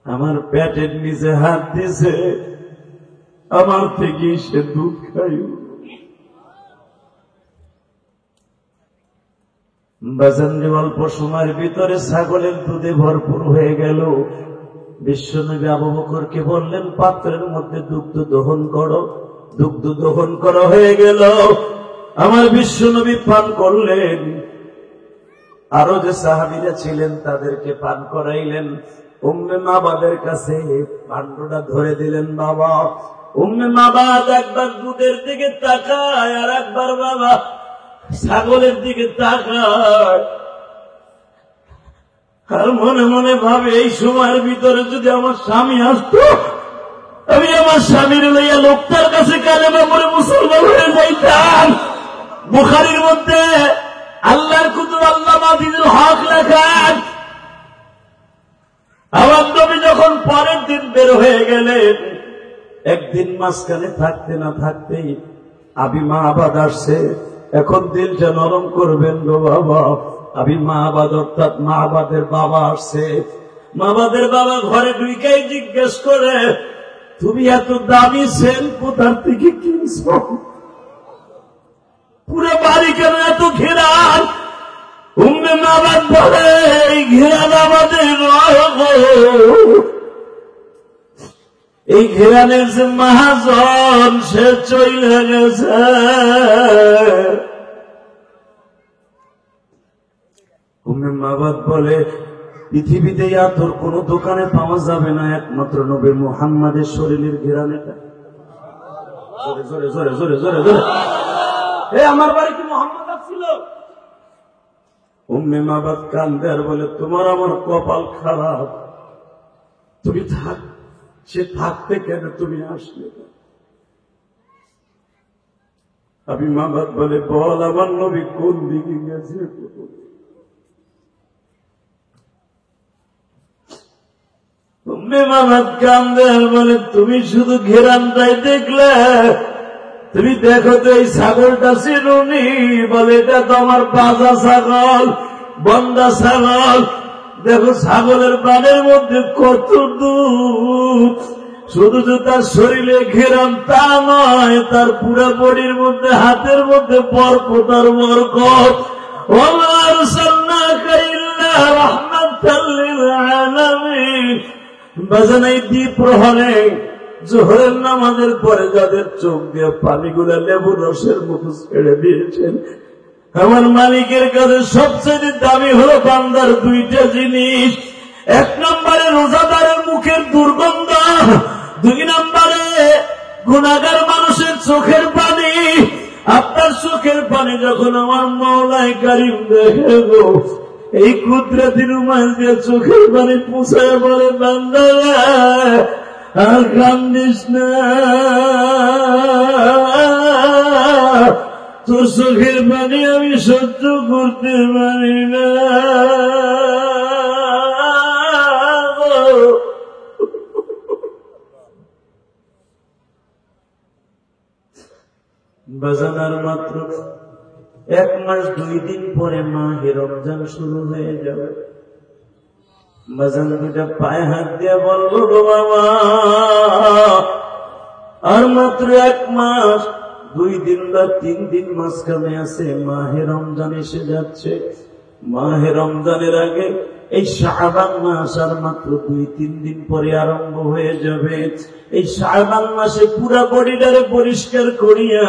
আমার পেটের নিচে হাত দিছে, আমার থেকে সে দুধ খাই। বাজানরে অল্প সময়ের ভিতরে ছাগলের দুধে ভরপুর হয়ে গেল। বিশ্বনবী আবু বকরকে বললেন, পাত্রের মধ্যে দুগ্ধ দহন করো। দুগ্ধ দহন করা হয়ে গেল, আমার বিশ্বনবী পান করলেন। আরো যে সাহাবীরা ছিলেন তাদেরকে পান করাইলেন। উম্মে মাবাদের কাছে পান্ডটা ধরে দিলেন। বাবা, উম্মে মাবাদ একবার দুধের দিকে তাকায়, আর একবার বাবা ছাগলের দিকে তাকায়, আর মনে মনে ভাবে এই সময়ের ভিতরে যদি আমার স্বামী আসতো, আমি আমার স্বামীর লইয়া লোকটার কাছে কালেমা পড়ে মুসলমান হয়ে যাইতাম। বুখারীর মধ্যে আল্লাহর কুতুব আল্লামা আজিজুল হক লেখেন, আমার নবী যখন পরের দিন বের হয়ে গেলেন, একদিন মাঝখানে থাকতে না থাকতেই আবি মাহবাদ আসছে। এখন দিলটা নরম করবেন গো বাবা। আবি মাহবাদ অর্থাৎ মাহবাদের বাবা আসছে। মাহবাদের বাবা ঘরে ঢুকেই জিজ্ঞেস করে, তুমি এত দামি সেন কোথার থেকে কিনছো? পুরো বাড়ি কেন এত ঘেরান? উম্মে মাহবাদ বলে, এই ঘেরান আমাদের এই ঘেরানের যে মহাজন সে চলে গেছে। উম্মে মাহবাদ বলে, পৃথিবীতে তোর কোন দোকানে পাওয়া যাবে না, একমাত্র নবী মুহাম্মাদের শরীরের ঘেরানেটা। জোরে জোরে জোরে জোরে জোরে জোরে। আমার বাড়ি কি মুহাম্মদ ছিল? উম্মে মাহবাদ কান্দে আর বলে, তোমার আমার কপাল খারাপ, তুমি থাক, সে থাকতে কেন তুমি আসলে? আবি মাহবাদ বলে, বল আমার নবী কোন দিকে গেছে? উম্মে মাহবাদ কান্দে আর বলে, তুমি শুধু ঘেরানটাই দেখলে, তুমি দেখো তো এই ছাগলটা চিনুনি? বলে, এটা তো আমার বাজা ছাগল, বন্দা ছাগল। দেখো ছাগলের পানের মধ্যে কত দুধ। শুধু যে তার শরীরে ঘেরান তা নয়, তার পুরো বডির মধ্যে, হাতের মধ্যে বরকত আর বরকত। ওয়া আরসালনাকা ইল্লা রাহমাতাল লিল আলামিন। বাজানাই দ্বীপ প্রহরে জোহরের নামাজের পরে যাদের চোখ দিয়ে পানিগুলা লেবুর রসের মতো ছেড়ে দিয়েছেন, আমার মালিকের কাছে সবচেয়ে দামি হলো বান্দার দুইটা জিনিস। 1 নম্বরে রোজাদারের মুখের দুর্গন্ধ, 2 নম্বরে গুনাহগার মানুষের চোখের পানি। আপনার চোখের পানি যখন আমার মাওলাই কারীম দেখে গো, এই কুদরতি রুমাল দিয়ে চোখের পানি পুছায় বলে, বান্দারা আর কান্দিস না, তোর চোখের পানি আমি সহ্য করতে পারি না। বাজানার মাত্র 1 মাস 2 দিন পরে মাহে রমজান শুরু হয়ে যাবে। বাজান দুটা পায়ে হাত দিয়ে বলবো, গো বাবা, আর মাত্র 1 মাস 2 দিন বা 3 দিন মাঝখানে আছে, মাহে রমজান এসে যাচ্ছে। মাহে রমজানের আগে এই শাবান মাস আর মাত্র 2-3 দিন পরে আরম্ভ হয়ে যাবে। এই শাবান মাসে পুরা বডিটারে পরিষ্কার করিয়া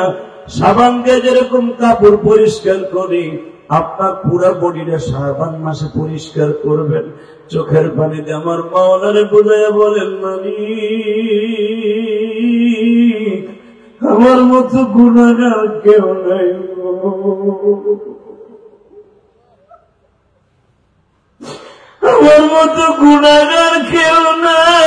সাবান দিয়ে যেরকম কাপড় পরিষ্কার করি, আপনার পুরা বডিটা শাবান মাসে পরিষ্কার করবেন, চোখের পানিতে আমার মাওলারে বুঝাইয়া বলেন, মালিক আমার মতো গুনাহগার কেউ নাই, আমার মতো গুনাহগার কেউ নাই।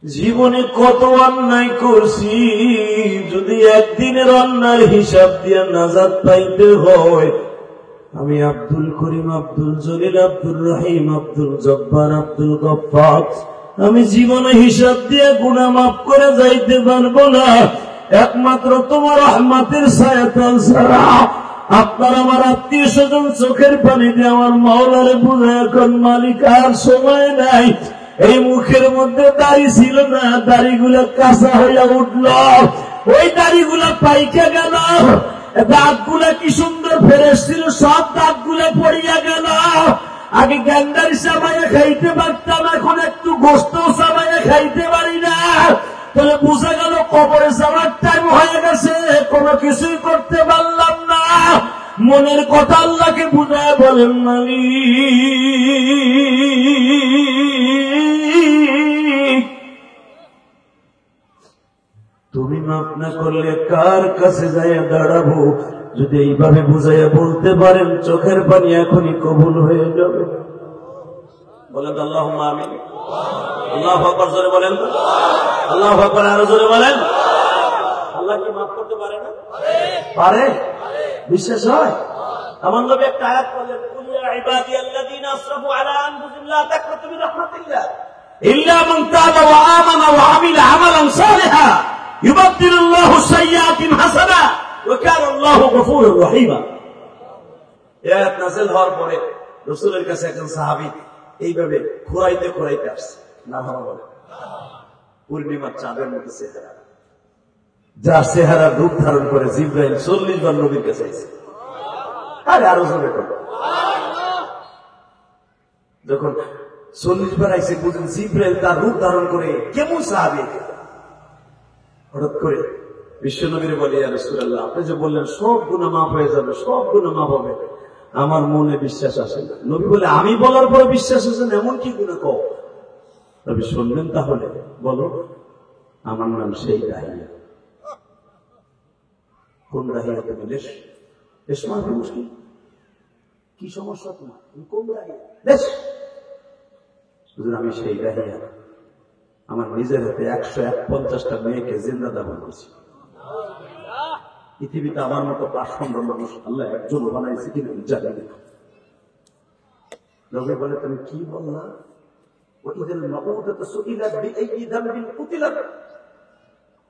জীবনে কত অন্যায় করছি, যদি একদিনের অন্যায়ের হিসাব দিয়ে নাজাত পাইতে হয়, আমি আব্দুল করিম, আব্দুল জলিল, আব্দুল রহিম, আব্দুল জব্বার, আব্দুল গফফার, আমি জীবনে হিসাব দিয়ে গুনাহ মাফ করে যাইতে পারবো না, একমাত্র তোমার রহমতের ছায়াতল ছাড়া। আপনার আমার আত্মীয় স্বজন চোখের পানি দিয়ে আমার মাওলারে বুঝে এখন, মালিক আর সময় নাই। এই মুখের মধ্যে দাড়ি ছিল না, দাড়িগুলো কাঁচা হইয়া উঠল, ওই দাড়িগুলা পাইকে গেল, দাঁতগুলা কি সুন্দর ফ্রেশ ছিল, সব দাঁতগুলা পড়িয়া গেল। আগে গ্যান্ডারি চাবাইয়া খাইতে পারতাম, এখন একটু গোস্ত চাবাইয়া খাইতে পারি না। তাহলে বুঝা গেল কবরে যাওয়ার টাইম হয়ে গেছে, কোনো কিছুই করতে পারলাম না। মনের কথা আল্লাহকে বুঝায় বলেন, মালিক তুমি মাফ না করলে কার কাছে যাইয়া দাঁড়াবো? যদি এইভাবে বুঝাইয়া বলতে পারেন, চোখের পানি এখনই কবুল হয়ে যাবে। বলেন আল্লাহুম্মা আমিন। আল্লাহু আকবার জোরে বলেন, আল্লাহু আকবার আরো জোরে বলেন। আল্লাহ কি মাফ করতে পারে না? পারে। বিশ্বাস হয়? আমার নবী একটা আয়াত বললেন, কুল ইয়া ইবাদিয়াল্লাযীনা আসরাফু আলা আনফুসিহিম লা তাকনাতু মিন রাহমাতিল্লাহ ইল্লা মান তাবা ওয়া আমানা ওয়া আমিলা আমালান সালিহান ইউবাদদিলুল্লাহু সাইয়্যাতিহিম হাসানাত ওয়া কানা আল্লাহু গফুরুর রহিমা। এই আয়াত নাযিল হওয়ার পরে রাসূলের কাছে একজন সাহাবী এইভাবে খোরাইতে খোরাইতে আসছে, না ভালো বলে, পূর্ণিমার চাঁদের মতো চেহারা, যার চেহারা রূপ ধারণ করে জিবরাইল 40 বার নবীর কাছে এসেছে। আরে আরো জোরে করো। যখন 40 বার আইসে, বুঝুন জিবরাইল তার রূপ ধারণ করে কেমন সাহাবী। হঠাৎ করে বিশ্ব নবীরে বলে, ইয়া রাসূলুল্লাহ আপনি যে বললেন সব গুনাহ মাফ হয়ে যাবে, সব গুনাহ মাফ হবে, আমার মনে বিশ্বাস আসে না। নবী বলে, আমি বলার পরে বিশ্বাস আসে না, এমন কি গুনাহ কও? নবী শুনলেন, তাহলে বলো। আমার নাম সেই দাহিয়া। কোন দাহিয়া? তুমি দেশ মারবে মুশকিল, কি সমস্যা তোমার? কোন দাহিয়া? দেশ। আমি সেই দাহিয়া, আমার নিজের হাতে 151টা মেয়েকে জিন্দা দাফন করছি। পৃথিবীতে আমার মতো 500 মানুষ আল্লাহ একজন বানাইছে কিনা জানি না। নবী বলে, তুমি কি বললা?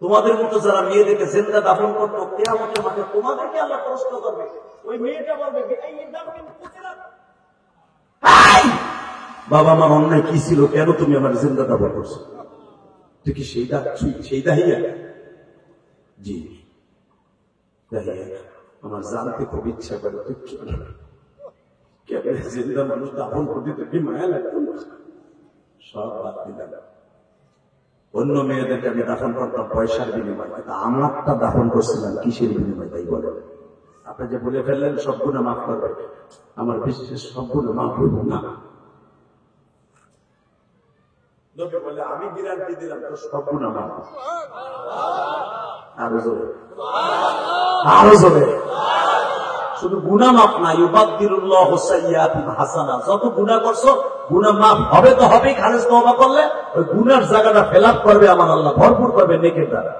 তোমাদের মতো যারা মেয়েদেরকে জিন্দা দাফন করতো, কিয়ামতের মাঠে তোমাদেরকে আল্লাহ প্রশ্ন করবে। ওই মেয়েটা বলবে, বাবা আমার অন্যায় কি ছিল, কেন তুমি আমার জিন্দা দাফন করছো? তুই কি সেই দাহিয়া? জি দাহিয়া। আমার জানতে খুব ইচ্ছা করে, তুই কেমন জিন্দা মানুষ দাফন করতে, তো কি মায়া লাগতো? সব বাদ দিলাম। অন্য মেয়েদেরকে আমি দাফন করতাম পয়সার বিনিময়, কিন্তু আমারটা দাফন করছিলাম কিসের বিনিময়? তাই বলে আপনি যে বলে ফেললেন সব গুনাহ মাফ করবে, আমার বিশ্বাস সব গুনাহ মাফ হইব না। লোকে বলে, আমি গ্যারান্টি দিলাম তো সব গুনাহ মাফ। আরো জোরে, আরো জোরে। শুধু গুনাহ মাফ না, ইউবাদদিলুল্লাহু সাইয়্যাতিহিম হাসানাত। যত গুনাহ করছো গুনাহ মাফ হবে তো হবেই। খালেস তওবা করলে ওই গুনার জায়গাটা ফিল করবে আমার আল্লাহ, ভরপুর করবে নেকের দ্বারা।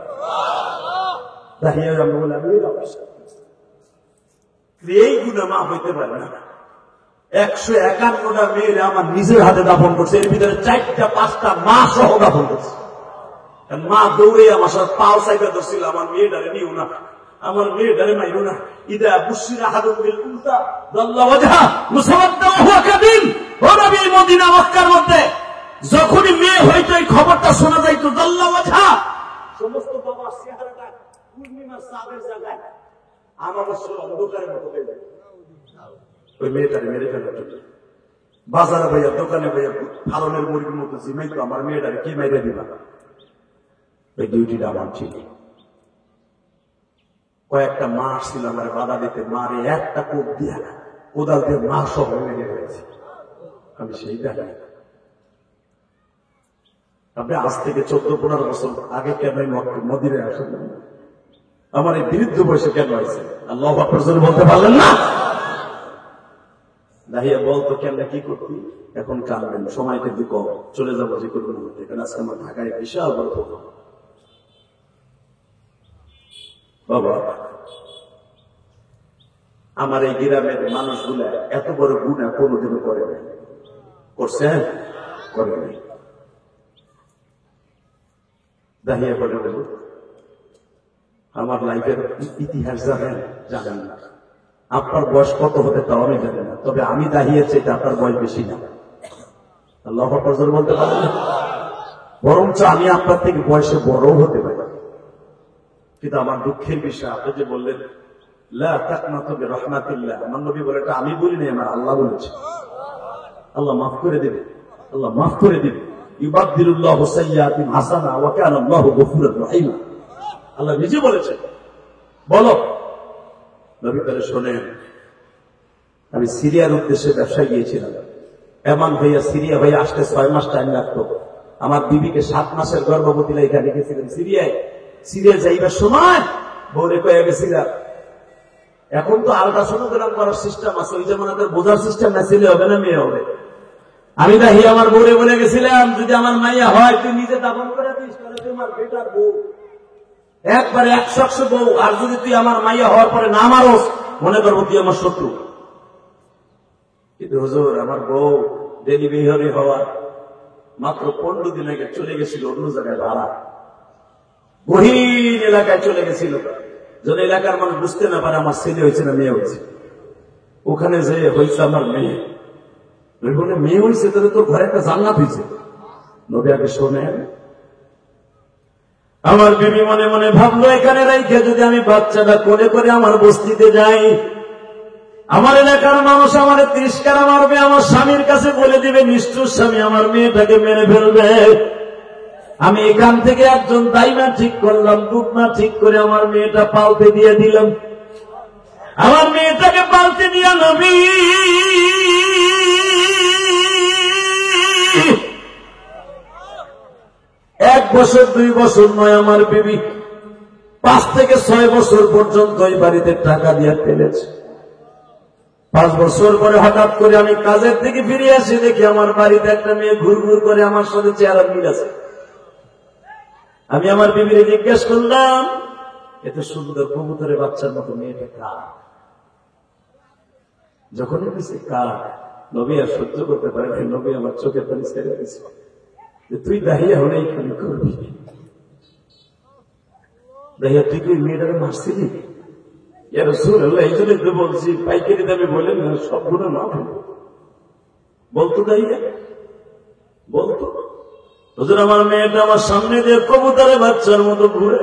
এই গুনাহ মাফ হইতে পারে না। 151টা মেয়ের আমার নিজের হাতে দাফন করছে, এর ভিতরে 4টা-5টা মা সহ দাফন করছে। মা দৌড়ে আমার সাথে পাও সাইডে ধরছিল, আমার মেয়েটারে নিও না, আমার মেয়েটারে মাইরো না। ইদা বুশিরা আহাদুম বিল উনসা দাল্লা ওয়াজহা মুসাওয়াদ্দা ওয়া হুয়া কাযীব। ও নবী, মদিনা মক্কার মধ্যে যখনই মেয়ে হইতো এই খবরটা শোনা যাইতো, দাল্লা ওয়াজহা, সমস্ত বাবার চেহারাটা পূর্ণিমার চাঁদের জায়গায় আমাবস্যার অন্ধকারের মতো হয়ে যায়। ওই মেয়েটারে মেরে ফেলার জন্য বাজারে ভাইয়া দোকানে ভাইয়া ফালনের মুরগির মতো জিমাই তো আমার মেয়েটারে কি মাইরে দিবা, ওই ডিউটিটা আমার ছিল। কয়েকটা মাস ছিল আমার বাধা দিতে, মারে একটা কোপ দিয়া কোদাল দিয়ে মা সব মেরে ফেলেছি। আমি সেই দেখি আপনি আজ থেকে 14-15 বছর আগে কেন মদিরে আসেন, আমার এই বৃদ্ধ বয়সে কেন হয়েছে? আল্লাহু আকবার বলতে পারলেন না? দাহিয়া বলতো কেন কি করতি, এখন কাঁদবেন, সময় কিন্তু কম, চলে যাবো যে কোনো মুহূর্তে, কারণ আজকে আমার ঢাকায় বিশাল বড় প্রোগ্রাম। বাবা, আমার এই গ্রামের মানুষগুলা এত বড় গুণা কোনোদিনও করে নাই, করছেন? করে নাই। দাহিয়া বলে আমার লাইফের ইতিহাস জানেন? জানেন না। আপনার বয়স কত হতে তাও আমি জানি না, তবে আমি দাহিয়া চাইতে আপনার বয়স বেশি না। আল্লাহু আকবার বলতে পারেন না? বরঞ্চ আমি আপনার থেকে বয়সে বড় হতে পারি। কিন্তু আমার দুঃখের বিষয়, আপনি যে বললেন লা তাকনাতু বিরহমাতিল্লাহ, আমার নবী বলে এটা আমি বলি নাই, আমার আল্লাহ বলেছে। আল্লাহ মাফ করে দেবে, আল্লাহ মাফ করে দেবে। ইউবাদদিলুল্লাহু সাইয়্যাতিন হাসানা ওয়া কানা আল্লাহু গফুরুর রহিম, আল্লাহ নিজে বলেছেন। বলো নবী করে শোনেন, আমি সিরিয়ার উদ্দেশ্যে ব্যবসায় গিয়েছিলাম। এমন ভাইয়া সিরিয়া ভাইয়া আসতে 6 মাস টাইম লাগতো। আমার বিবিকে 7 মাসের গর্ভবতী রেখে রেখেছিলেন সিরিয়ায়। সিরিয়া যাইবার সময় বউরে কয়ে গেছিলাম, এখন তো আল্ট্রাসোনোগ্রাম করার সিস্টেম আছে, ওই যেমন আপনাদের বোঝার সিস্টেম না, ছেলে হবে না মেয়ে হবে। আমি দাহি আমার বউরে বলে গেছিলাম, যদি আমার মাইয়া হয় তুই নিজে দাফন করে দিস, তাহলে তুই আমার বেটার বউ, একবারে 100 বউ। আর যদি তুই আমার মাইয়া হওয়ার পরে না মারোস, মনে করবো তুই আমার শত্রু। কিন্তু হুজুর, আমার বউ ডেলিভারি হওয়ার মাত্র 15 দিন আগে চলে গেছিল অন্য জায়গায় ভাড়া, গহীন এলাকায় চলে গেছিল, যেন এলাকার মানুষ বুঝতে না পারে আমার ছেলে হয়েছে না মেয়ে হয়েছে। ওখানে যে হয়েছে আমার মেয়ে, বলে মেয়ে হয়েছে তাহলে তোর ঘরে একটা জান্নাত হয়েছে। নবী আগে শোনেন, আমার বিবি মনে মনে ভাবলো এখানে রাইখে যদি আমি বাচ্চাটা করে করে আমার বস্তিতে যাই, আমার এলাকার মানুষ আমার তিরস্কার মারবে, আমার স্বামীর কাছে বলে দিবে নিষ্ঠুর স্বামী আমার মেয়েটাকে মেরে ফেলবে। আমি এখান থেকে একজন দাইমা ঠিক করলাম, দুধমা ঠিক করে আমার মেয়েটা পালতে দিয়ে দিলাম। আমার মেয়েটাকে পালতে দিয়া নবী 1 বছর 2 বছর নয়, আমার বিবি 5 থেকে 6 বছর পর্যন্ত ওই বাড়িতে টাকা দিয়ে ফেলেছে। 5 বছর পরে হঠাৎ করে আমি কাজের থেকে ফিরে আসি, দেখি আমার বাড়িতে একটা মেয়ে ঘুরঘুর করে আমার সাথে চেহারা মিল আছে। আমি আমার বিবিরে জিজ্ঞেস করলাম, এত সুন্দর কবুতরের বাচ্চার মতো মেয়েটা কার? যখন বলছে কার, নবী আর সহ্য করতে পারে না, নবী আমার চোখের পানি ছেড়ে দিয়েছে, তুই দাহিয়া হলে এইখানে করবি। দাহিয়া তুই কি মেয়েটাকে মারছিলি? এই জন্য তো বলছি পাইকারি দামে বললেন না, সবগুলো না বলতো দাহিয়া, বলতো হুজুর আমার মেয়েটা আমার সামনে দিয়ে কবুতরের বাচ্চার মতো ঘুরে,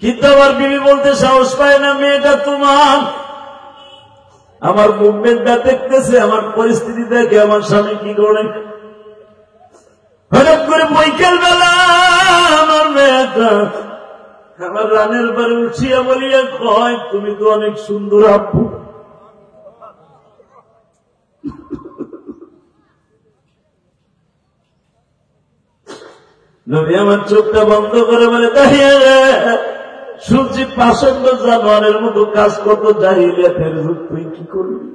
কিন্তু আমার বিবি বলতে সাহস পায় না মেয়েটা তোমার। আমার মুভমেন্টটা দেখতেছে, আমার পরিস্থিতি দেখে আমার স্বামী কি করে, হঠাৎ করে বৈকাল বেলা আমার মেয়েটা আমার রানের পরে উঠিয়া বলিয়া কয়, তুমি তো অনেক সুন্দর আব্বু। নবী আমার চোখটা বন্ধ করে বলে, দাঁড়িয়ে শুনছি 5 জানোয়ারের মতো কাজ কত জাহিলিয়াতের যুগ, তুই কি করবি?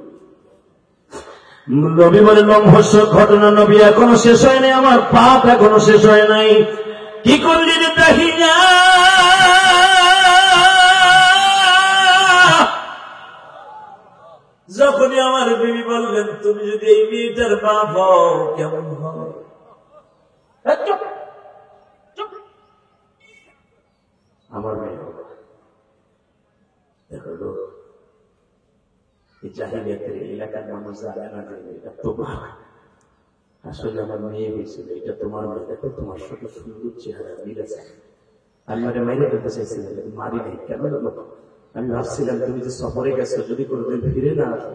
নবী বলে লম্ভস্য ঘটনা নবী এখনো শেষ হয় নাই, আমার পাপ এখনো শেষ হয় নাই। কি করলি রে দাহিয়া? যখনই আমার বিবি বললেন তুমি যদি এই মেয়েটার বাপ হও কেমন হয়, আমার মেয়ে হবে। দেখো এই জাহিলিয়াতের এলাকার মানুষ জানে না যে এটা তোমার, আসলে আমার মেয়ে হয়েছিল, এটা তোমার মেয়ে। দেখো তোমার সাথে সুন্দর চেহারা মিল আছে। আমি মানে মাইরে ফেলতে চাইছিলাম, মারি নাই। কেন জানো? আমি ভাবছিলাম তুমি যে সফরে গেছো, যদি কোনোদিন ফিরে না আসো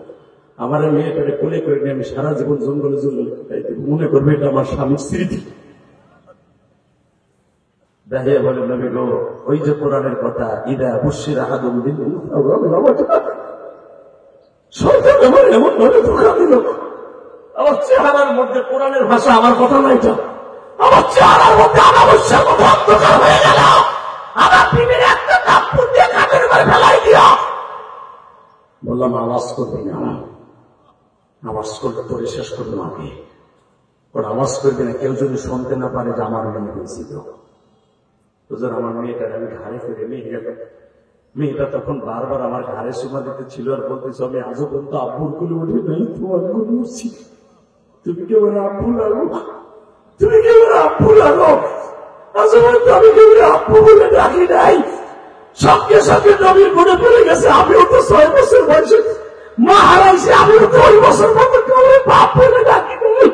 আমার মেয়েটারে কোলে করে নিয়ে আমি সারা জীবন জঙ্গলে জঙ্গলে কাটাই দেব, মনে করবে এটা আমার স্বামীর স্মৃতি। দাহিয়া বলে, নবী গো, ওই যে কোরআনের কথা, ইদা বুশির আহাদুম বিল উনসা ওয়াল্লাহ ওয়াজহা, শয়তান আমার এমন ভাবে ধোঁকা দিল, আমার চেহারার মধ্যে কোরআনের ভাষা, আমার কথা নাই, আমার চেহারার মধ্যে অনাবশ্যক কথা অন্ধকার হয়ে গেল। আমার বিবির একটা কাপড় দিয়ে কাপড়ের উপরে ফেলাই দিও। বললাম, আওয়াজ করবি না, আওয়াজ করলে তোরে শেষ করবো আগে। ওর আওয়াজ করবি না, কেউ যদি শুনতে না পারে যে আমার মেয়ে হয়েছিল। আমার মেয়েটার আমি ঘাড়ে ফিরে নিয়ে গেল। মেয়েটা তখন বারবার আমার ঘাড়ে সুমা দিতে ছিল আর বলতেছ, আমি আজও পর্যন্ত আব্বুর কোলে উঠে নাই, তোমার কোলে উঠছি, তুমি কেউ আব্বু লাগো, তুমি কেউ আব্বু লাগো। আজও পর্যন্ত আমি কেউ আব্বু বলে ডাকি নাই। সঙ্গে সঙ্গে নবীর কোলে পড়ে গেছে। আমিও তো 6 বছর বয়সে মা হারাইছি, আমিও তো 8 বছর মতো কেউ বাপ বলে ডাকি নাই।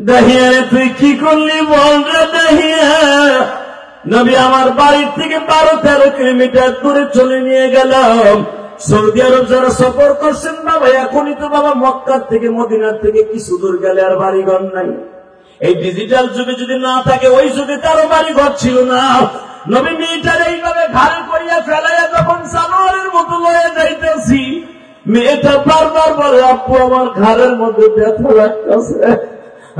দাহিয়া, তুই কি করলি বল রে দাহিয়া। নবী আমার বাড়ির থেকে 12-13 কিলোমিটার দূরে চলে নিয়ে গেলাম। সৌদি আরব যারা সফর করছেন বাবা, এখনই তো বাবা মক্কার থেকে মদিনার থেকে কিছু দূর গেলে আর বাড়িঘর নাই। এই ডিজিটাল যুগে যদি না থাকে, ওই যুগে তারও বাড়িঘর ছিল না। নবী মেয়েটার এইভাবে ঘাড়ে করিয়া ফেলাইয়া যখন জানোয়ারের মতো লয়ে যাইতেছি, মেয়েটা বারবার বলে, আব্বু আমার ঘাড়ের মধ্যে ব্যথা লাগতেছে।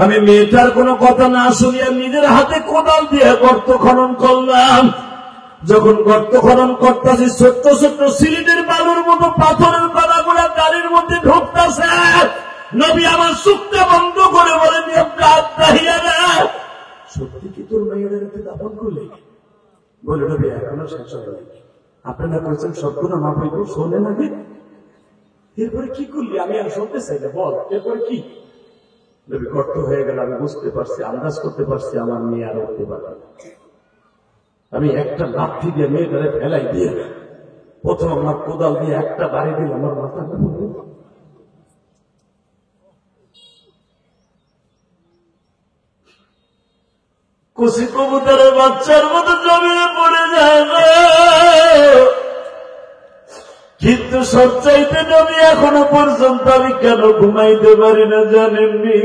আমি মেয়েটার কোনো কথা না শুনিয়া নিজের হাতে কোদাল দিয়ে গর্ত খনন করলাম। যখন গর্ত খনন করতেছি, ছোট্ট ছোট্ট সিলিটের বালুর মতো পাথরের কণাগুলা গাড়ির মধ্যে ঢুকতেছে। নবী আমার চোখটা বন্ধ করে বলেন, সত্যি কি তোর মেয়েদেরকে দাফন করলে? বলে, নবী এখনো শেষ হয় নাই, আপনারা করেছেন সবগুলো মাফ হইব, শোনে নাকি? এরপরে কি করলি? আমি আর শুনতে চাই না, বল এরপরে কি? নবী, গর্ত হয়ে গেল, আমি বুঝতে পারছি, আন্দাজ করতে পারছি আমার মেয়ে আর উঠতে পারবে না। আমি একটা লাঠি দিয়ে মেয়েটারে ফেলাই দিয়ে প্রথম আমার কোদাল দিয়ে একটা বাড়ি দিল আমার মাথা। কুশি কবুতরের বাচ্চার মতো জমিয়ে পড়ে যায় না, কিন্তু সব চাইতে নবী এখনো পর্যন্ত আমি কেন ঘুমাইতে পারি না জানেননি?